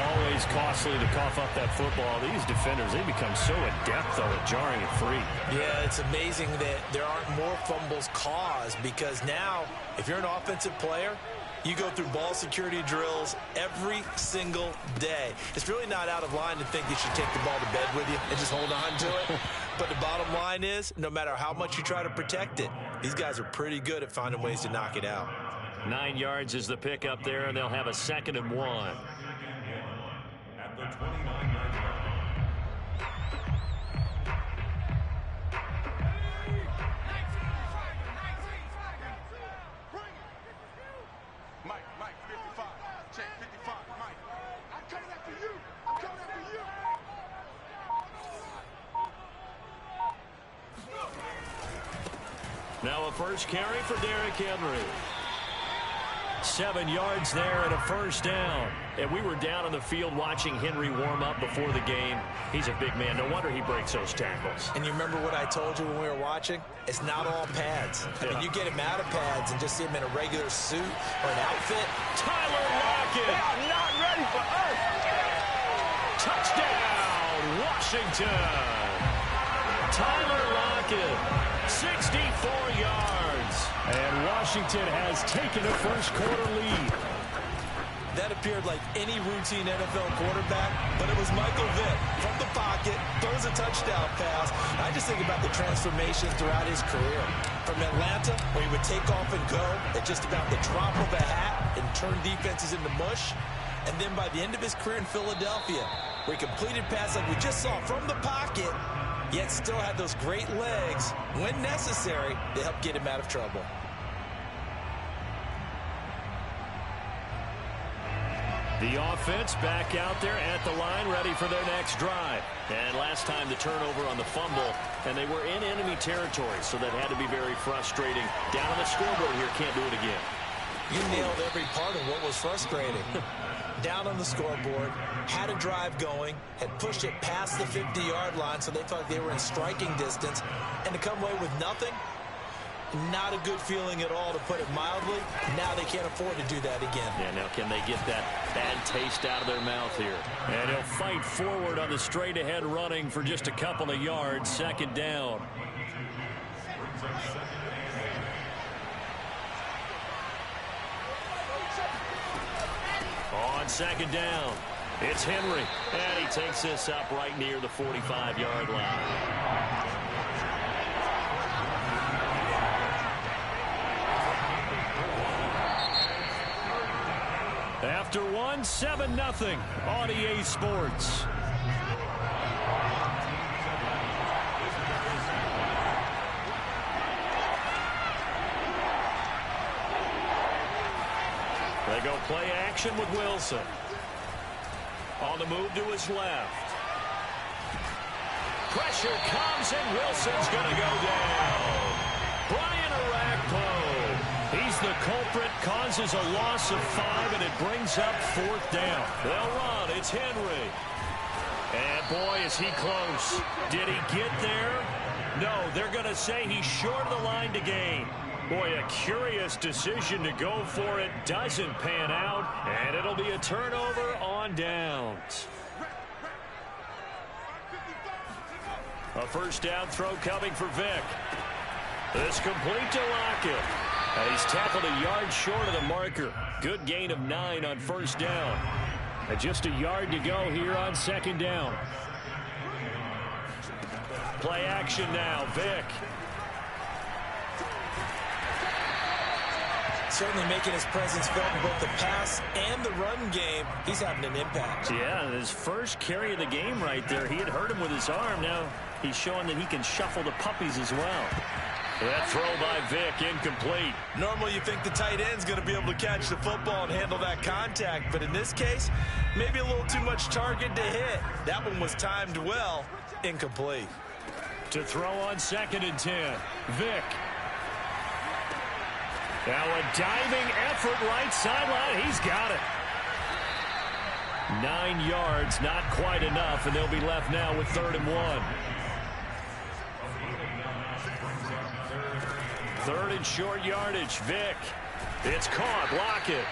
Always costly to cough up that football. These defenders, they become so adept, though, at jarring it free. Yeah, it's amazing that there aren't more fumbles caused, because now, if you're an offensive player, you go through ball security drills every single day. It's really not out of line to think you should take the ball to bed with you and just hold on to it. But the bottom line is, no matter how much you try to protect it, these guys are pretty good at finding ways to knock it out. 9 yards is the pickup there, and they'll have a 2nd and 1. At the 29-yard line. Mike, 55. Check 55, Mike. I'm coming after you. I'm coming after you. Now a first carry for Derrick Henry. 7 yards there and a first down. And we were down on the field watching Henry warm up before the game. He's a big man. No wonder he breaks those tackles. And you remember what I told you when we were watching? It's not all pads. I mean, you get him out of pads and just see him in a regular suit or an outfit. Tyler Lockett. They are not ready for us. Touchdown, Washington. Tyler Lockett, 64 yards. And Washington has taken a first quarter lead. That appeared like any routine NFL quarterback, but it was Michael Vick from the pocket, throws a touchdown pass. I just think about the transformation throughout his career. From Atlanta, where he would take off and go at just about the drop of a hat and turn defenses into mush. And then by the end of his career in Philadelphia, where he completed passes like we just saw from the pocket, yet still had those great legs, when necessary, to help get him out of trouble. The offense back out there at the line, ready for their next drive. And last time the turnover on the fumble, and they were in enemy territory, so that had to be very frustrating. Down on the scoreboard here, can't do it again. You nailed every part of what was frustrating. Down on the scoreboard, had a drive going, had pushed it past the 50-yard line, so they thought they were in striking distance, and to come away with nothing, not a good feeling at all, to put it mildly. Now they can't afford to do that again. Yeah, now can they get that bad taste out of their mouth here? And he'll fight forward on the straight-ahead running for just a couple of yards, second down. On second down, it's Henry, and he takes this up right near the 45-yard line. after one, 7-0 on EA Sports. They go play action with Wilson. On the move to his left. Pressure comes, and Wilson's going to go down. Brian Arakpo. He's the culprit, causes a loss of 5, and it brings up 4th down. They'll run. It's Henry. And, boy, is he close. Did he get there? No, they're going to say he's short of the line to gain. Boy, a curious decision to go for it. Doesn't pan out, and it'll be a turnover on downs. A first down throw coming for Vick. This complete to Lockett. And he's tackled a yard short of the marker. Good gain of 9 on first down. And just a yard to go here on 2nd down. Play action now, Vick. Certainly making his presence felt in both the pass and the run game. He's having an impact. Yeah, his first carry of the game right there. He had hurt him with his arm. Now he's showing that he can shuffle the puppies as well. That throw by Vick, incomplete. Normally you think the tight end's going to be able to catch the football and handle that contact, but in this case, maybe a little too much target to hit. That one was timed well, incomplete. To throw on 2nd and 10, Vick. Now a diving effort right sideline. He's got it. 9 yards, not quite enough, and they'll be left now with 3rd and 1. 3rd and short yardage, Vick. It's caught, Lockett.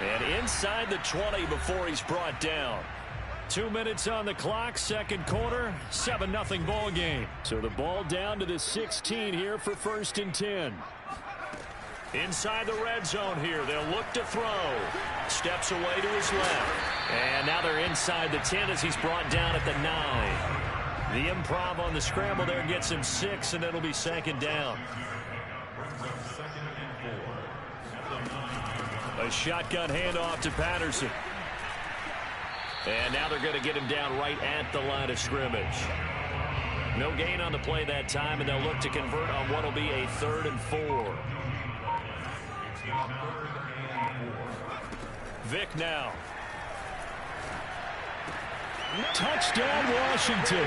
And inside the 20 before he's brought down. 2 minutes on the clock, 2nd quarter, 7-0 ball game. So the ball down to the 16 here for 1st and 10. Inside the red zone here, they'll look to throw. Steps away to his left. And now they're inside the 10 as he's brought down at the 9. The improv on the scramble there gets him 6, and it'll be 2nd down. A shotgun handoff to Patterson. And now they're going to get him down right at the line of scrimmage. No gain on the play that time, and they'll look to convert on what will be a 3rd and 4. Vick now. Touchdown, Washington.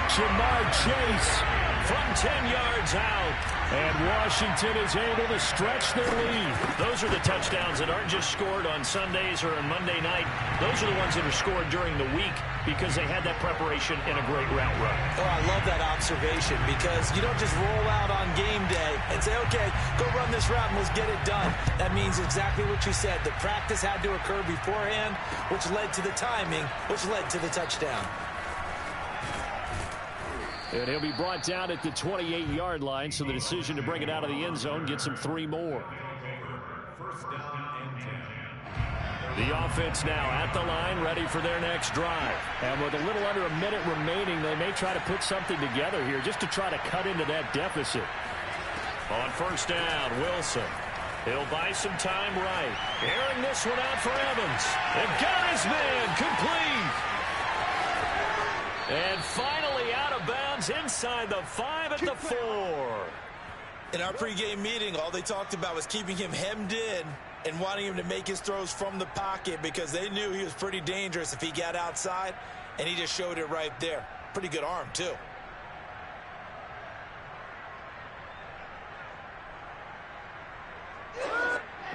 Jamar Chase from 10 yards out. And Washington is able to stretch their lead. Those are the touchdowns that aren't just scored on Sundays or on Monday night. Those are the ones that are scored during the week because they had that preparation in a great route run. Oh, I love that observation because you don't just roll out on game day and say, okay, go run this route and let's get it done. That means exactly what you said. The practice had to occur beforehand, which led to the timing, which led to the touchdown. And he'll be brought down at the 28-yard line, so the decision to bring it out of the end zone gets him 3 more. The offense now at the line, ready for their next drive. And with a little under a minute remaining, they may try to put something together here just to try to cut into that deficit. On first down, Wilson. He'll buy some time right. Airing this one out for Evans. They've got his man complete. And finally out of bounds inside the 5 at the 4. In our pregame meeting, all they talked about was keeping him hemmed in and wanting him to make his throws from the pocket because they knew he was pretty dangerous if he got outside, and he just showed it right there. Pretty good arm, too.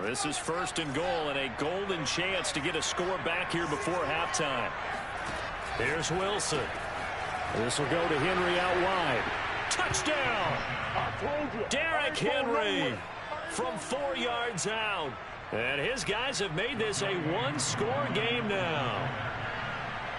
This is 1st and goal and a golden chance to get a score back here before halftime. Here's Wilson. This will go to Henry out wide. Touchdown! Derrick Henry from 4 yards out. And his guys have made this a one-score game now.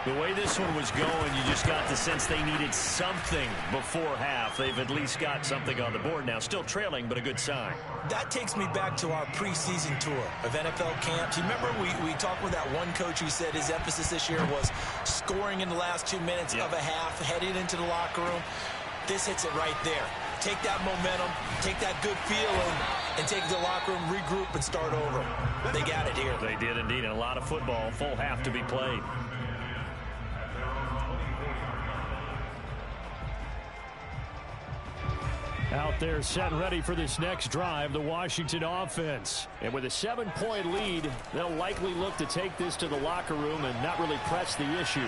The way this one was going, you just got the sense they needed something before half. They've at least got something on the board now. Still trailing, but a good sign. That takes me back to our preseason tour of NFL camps. You remember we talked with that one coach who said his emphasis this year was scoring in the last 2 minutes of a half, heading into the locker room. This hits it right there. Take that momentum, take that good feeling, and take it to the locker room, regroup, and start over. They got it here. They did indeed, and a lot of football. Full half to be played. Out there set and ready for this next drive, the Washington offense. And with a 7-point lead, they'll likely look to take this to the locker room and not really press the issue.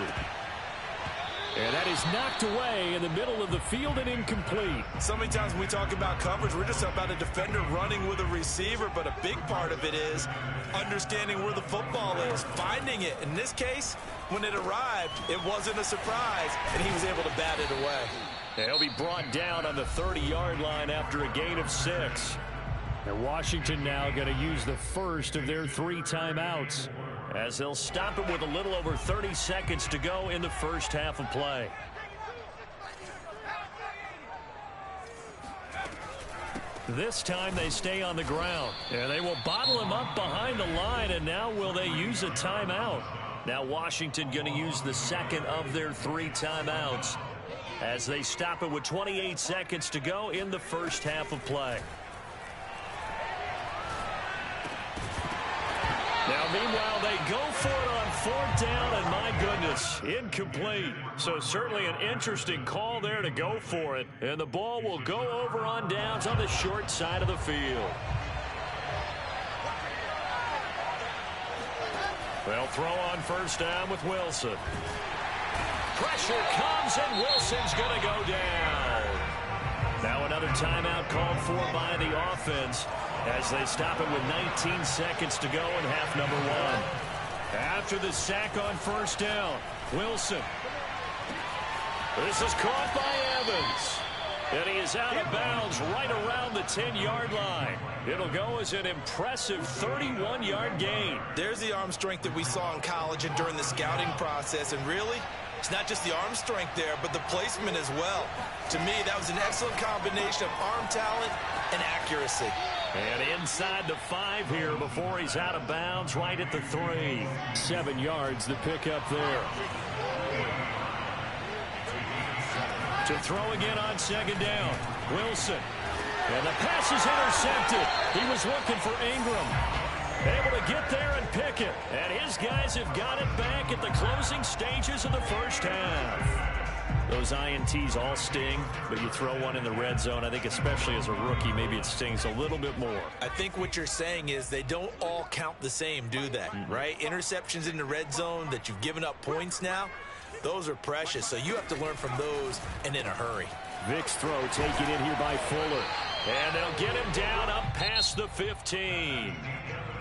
And that is knocked away in the middle of the field and incomplete. So many times when we talk about coverage, we're just about a defender running with a receiver, but a big part of it is understanding where the football is, finding it. In this case, when it arrived, it wasn't a surprise, and he was able to bat it away. And he'll be brought down on the 30-yard line after a gain of 6. And Washington now going to use the first of their 3 timeouts, as they'll stop it with a little over 30 seconds to go in the first half of play. This time they stay on the ground, and they will bottle him up behind the line, and now will they use a timeout? Now Washington going to use the second of their 3 timeouts as they stop it with 28 seconds to go in the first half of play. Now, meanwhile, they go for it on 4th down, and my goodness, incomplete. So certainly an interesting call there to go for it, and the ball will go over on downs on the short side of the field. They'll throw on 1st down with Wilson. Pressure comes, and Wilson's going to go down. Now another timeout called for by the offense as they stop it with 19 seconds to go in half number 1. After the sack on 1st down, Wilson. This is caught by Evans. And he is out of bounds right around the 10-yard line. It'll go as an impressive 31-yard gain. There's the arm strength that we saw in college and during the scouting process. And really, it's not just the arm strength there, but the placement as well. To me, that was an excellent combination of arm talent and accuracy. And inside the 5 here before he's out of bounds, right at the 3. 7 yards, the pickup there. To throw again on 2nd down, Wilson. And the pass is intercepted. He was looking for Ingram. Able to get there and pick it. And his guys have got it back at the closing stages of the first half. Those INTs all sting, but you throw one in the red zone, I think especially as a rookie, maybe it stings a little bit more. I think what you're saying is they don't all count the same, do they? Right? Interceptions in the red zone that you've given up points now, those are precious, so you have to learn from those and in a hurry. Vic's throw taken in here by Fuller. And they'll get him down up past the 15.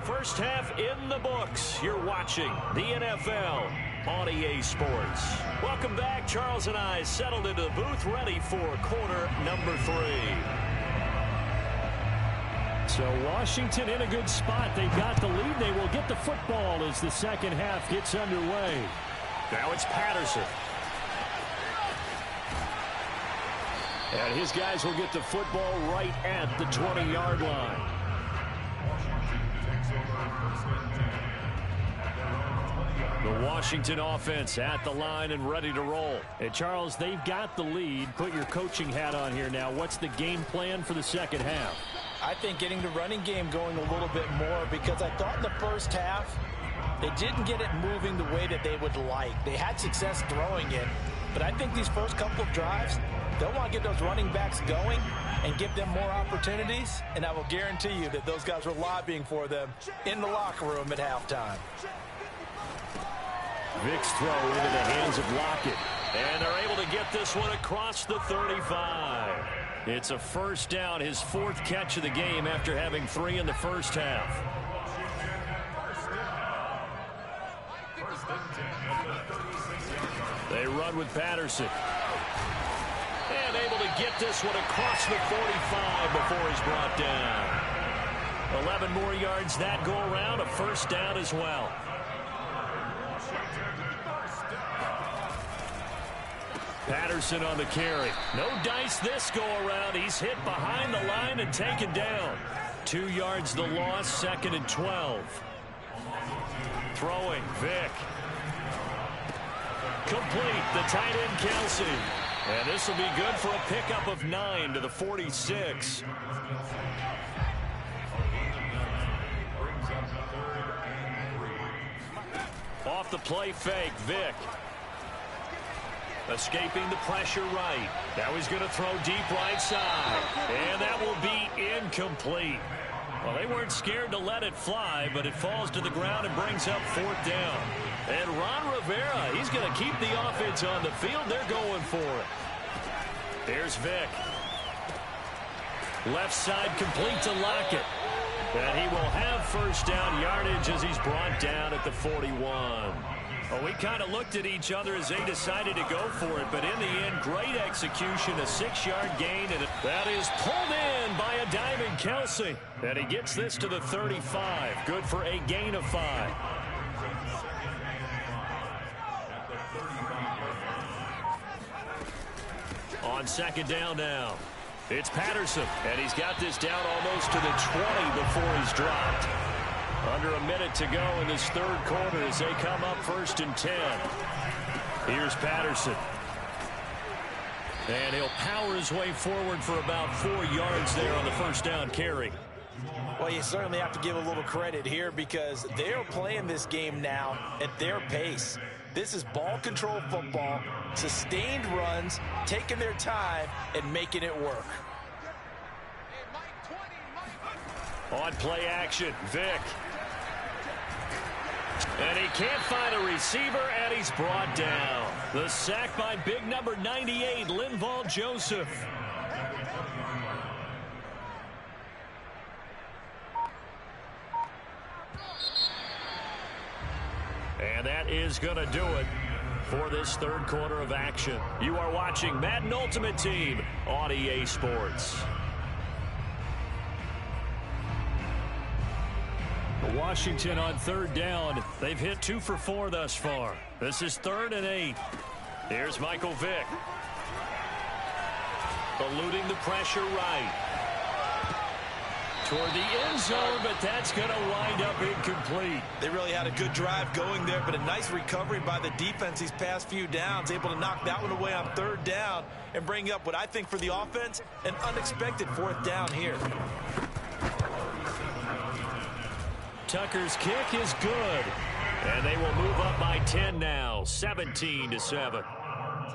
First half in the books. You're watching the NFL on EA Sports. Welcome back. Charles and I settled into the booth ready for quarter number 3. So Washington in a good spot. They've got the lead. They will get the football as the second half gets underway. Now it's Patterson. And his guys will get the football right at the 20-yard line. The Washington offense at the line and ready to roll. And Charles, they've got the lead. Put your coaching hat on here now. What's the game plan for the second half? I think getting the running game going a little bit more, because I thought in the first half they didn't get it moving the way that they would like. They had success throwing it, but I think these first couple of drives, they'll want to get those running backs going and give them more opportunities, and I will guarantee you that those guys were lobbying for them in the locker room at halftime. Vic's throw into the hands of Lockett. And they're able to get this one across the 35. It's a first down, his 4th catch of the game after having 3 in the first half. They run with Patterson. And able to get this one across the 45 before he's brought down. 11 more yards that go around, a first down as well. Patterson on the carry. No dice this go around. He's hit behind the line and taken down. 2 yards the loss, 2nd and 12. Throwing, Vic. Complete, the tight end Kelsey. And this will be good for a pickup of 9 to the 46. play fake. Vick. Escaping the pressure right. Now he's going to throw deep right side. And that will be incomplete. Well, they weren't scared to let it fly, but it falls to the ground and brings up 4th down. And Ron Rivera, he's going to keep the offense on the field. They're going for it. Here's Vick. Left side complete to Lockett. And he will have 1st down yardage as he's brought down at the 41. Well, we kind of looked at each other as they decided to go for it, but in the end, great execution, a 6-yard gain, and that is pulled in by a diving Kelsey. And he gets this to the 35. Good for a gain of 5. On 2nd down now. It's Patterson, and he's got this down almost to the 20 before he's dropped. Under a minute to go in this 3rd quarter as they come up 1st and 10. Here's Patterson. And he'll power his way forward for about 4 yards there on the 1st down carry. Well, you certainly have to give a little credit here because they're playing this game now at their pace. This is ball control football, sustained runs, taking their time, and making it work. On play action, Vick. And he can't find a receiver, and he's brought down. The sack by big number 98, Linval Joseph. And that is going to do it for this 3rd quarter of action. You are watching Madden Ultimate Team on EA Sports. Washington on 3rd down. They've hit 2 for 4 thus far. This is 3rd and 8. Here's Michael Vick. Eluding the pressure right. Toward the end zone, but that's going to wind up incomplete. They really had a good drive going there, but a nice recovery by the defense these past few downs, able to knock that one away on 3rd down and bring up what I think for the offense, an unexpected 4th down here. Tucker's kick is good, and they will move up by 10 now, 17-7.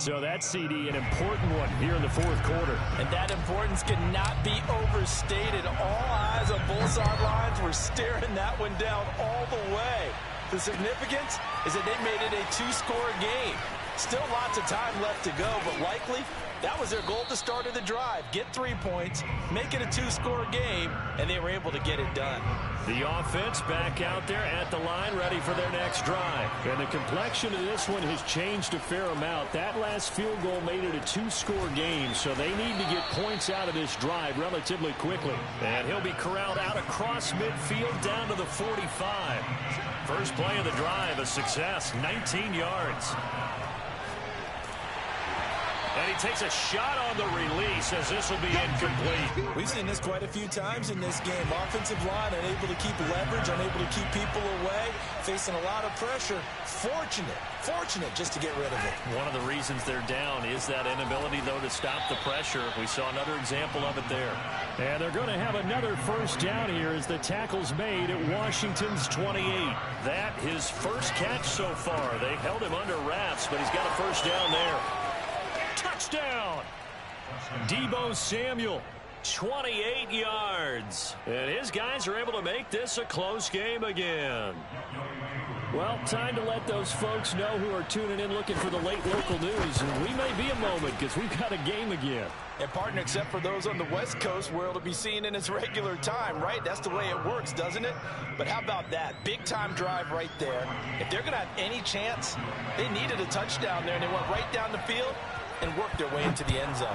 So that's, CD, an important one here in the 4th quarter. And that importance cannot be overstated. All eyes on both sidelines were staring that one down all the way. The significance is that they made it a 2-score game. Still lots of time left to go, but likely that was their goal at the start of the drive. Get 3 points, make it a 2-score game, and they were able to get it done. The offense back out there at the line, ready for their next drive. And the complexion of this one has changed a fair amount. That last field goal made it a 2-score game, so they need to get points out of this drive relatively quickly. And he'll be corralled out across midfield down to the 45. First play of the drive, a success, 19 yards. And he takes a shot on the release as this will be incomplete. We've seen this quite a few times in this game. Offensive line unable to keep leverage, unable to keep people away, facing a lot of pressure. Fortunate just to get rid of it. One of the reasons they're down is that inability, though, to stop the pressure. We saw another example of it there. And they're going to have another 1st down here as the tackle's made at Washington's 28. That his first catch so far. They've held him under wraps, but he's got a 1st down there. Touchdown! Deebo Samuel, 28 yards. And his guys are able to make this a close game again. Well, time to let those folks know who are tuning in looking for the late local news. And we may be a moment because we've got a game again. And partner, except for those on the West Coast where it'll be seen in its regular time, right? That's the way it works, doesn't it? But how about that? Big time drive right there. If they're going to have any chance, they needed a touchdown there, and they went right down the field and worked their way into the end zone.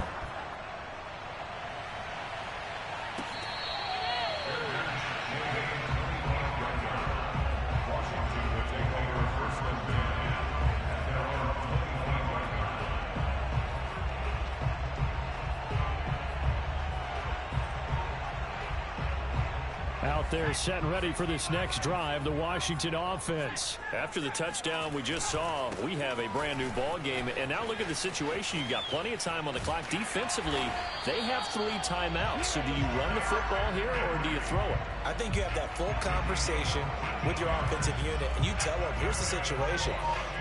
Out They're set and ready for this next drive, the Washington offense. After the touchdown we just saw, we have a brand new ball game. And now look at the situation. You got plenty of time on the clock. Defensively, they have 3 timeouts. So do you run the football here or do you throw it? I think you have that full conversation with your offensive unit, and you tell them, here's the situation.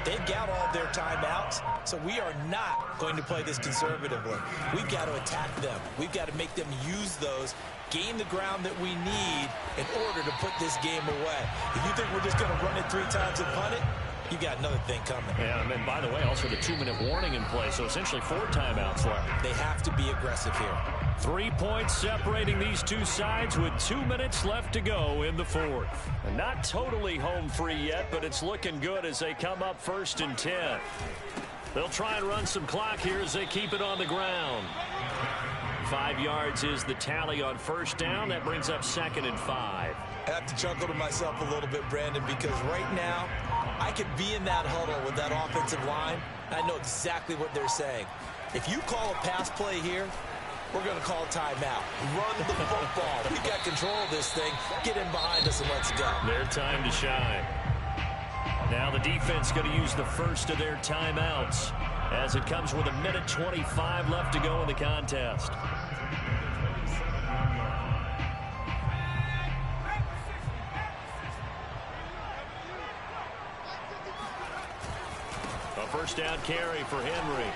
They've got all their timeouts, so we are not going to play this conservatively. We've got to attack them. We've got to make them use those, gain the ground that we need in order to put this game away. If you think we're just going to run it 3 times and punt it, you got another thing coming. Yeah, and by the way, also the 2-minute warning in play, so essentially 4 timeouts left. They have to be aggressive here. 3 points separating these two sides with 2 minutes left to go in the fourth. And not totally home free yet, but it's looking good as they come up 1st and 10. They'll try and run some clock here as they keep it on the ground. 5 yards is the tally on 1st down. That brings up 2nd and 5. I have to chuckle to myself a little bit, Brandon, because right now I could be in that huddle with that offensive line. I know exactly what they're saying. If you call a pass play here, we're going to call a timeout. Run the football. We've got control of this thing. Get in behind us and let's go. Their time to shine. Now the defense going to use the first of their timeouts as it comes with 1:25 left to go in the contest. A first down carry for Henry.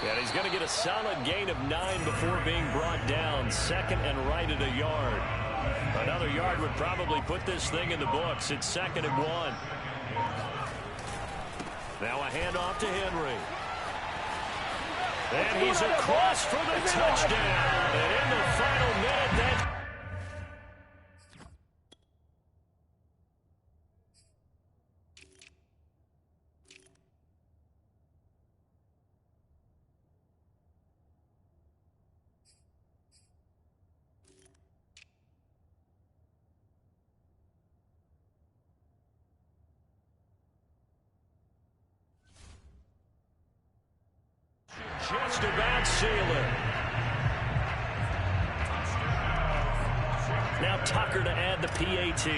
And he's going to get a solid gain of 9 before being brought down. 2nd and right at a yard. Another yard would probably put this thing in the books. It's 2nd and 1. Now a handoff to Henry. And he's across for the touchdown. And in the final minute, that just about seal it. Now Tucker to add the PAT.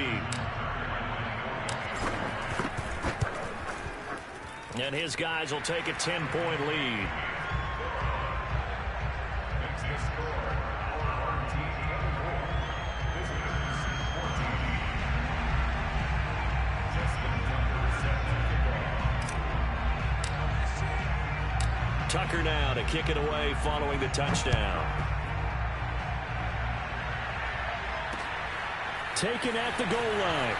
And his guys will take a 10-point lead. Tucker now to kick it away following the touchdown. Taken at the goal line.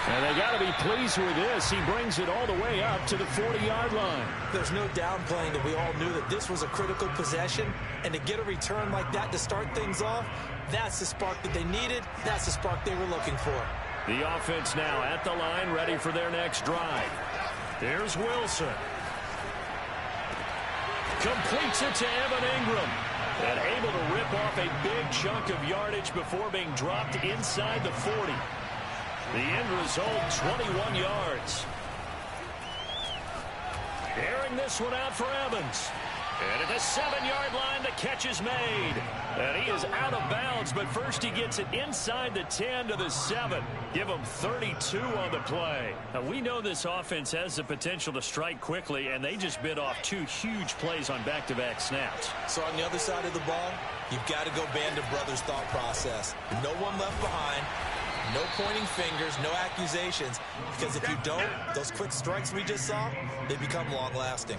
And they got to be pleased with this. He brings it all the way up to the 40-yard line. There's no downplaying that we all knew that this was a critical possession. And to get a return like that to start things off, that's the spark that they needed. That's the spark they were looking for. The offense now at the line, ready for their next drive. There's Wilson. Completes it to Evan Ingram. And able to rip off a big chunk of yardage before being dropped inside the 40. The end result, 21 yards. Airing this one out for Evans. And at the 7-yard line, the catch is made. And he is out of bounds, but first he gets it inside the 10 to the 7. Give him 32 on the play. Now, we know this offense has the potential to strike quickly, and they just bit off 2 huge plays on back-to-back snaps. So on the other side of the ball, you've got to go Band of Brothers thought process. No one left behind. No pointing fingers, no accusations, because if you don't, those quick strikes we just saw, they become long-lasting.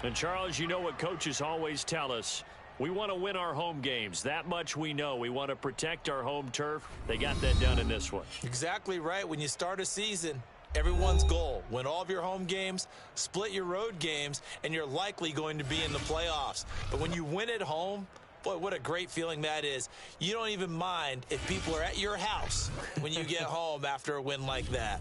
And, Charles, you know what coaches always tell us. We want to win our home games. That much we know. We want to protect our home turf. They got that done in this one. Exactly right. When you start a season, everyone's goal, win all of your home games, split your road games, and you're likely going to be in the playoffs. But when you win at home, boy, what a great feeling that is. You don't even mind if people are at your house when you get home after a win like that.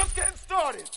just getting started.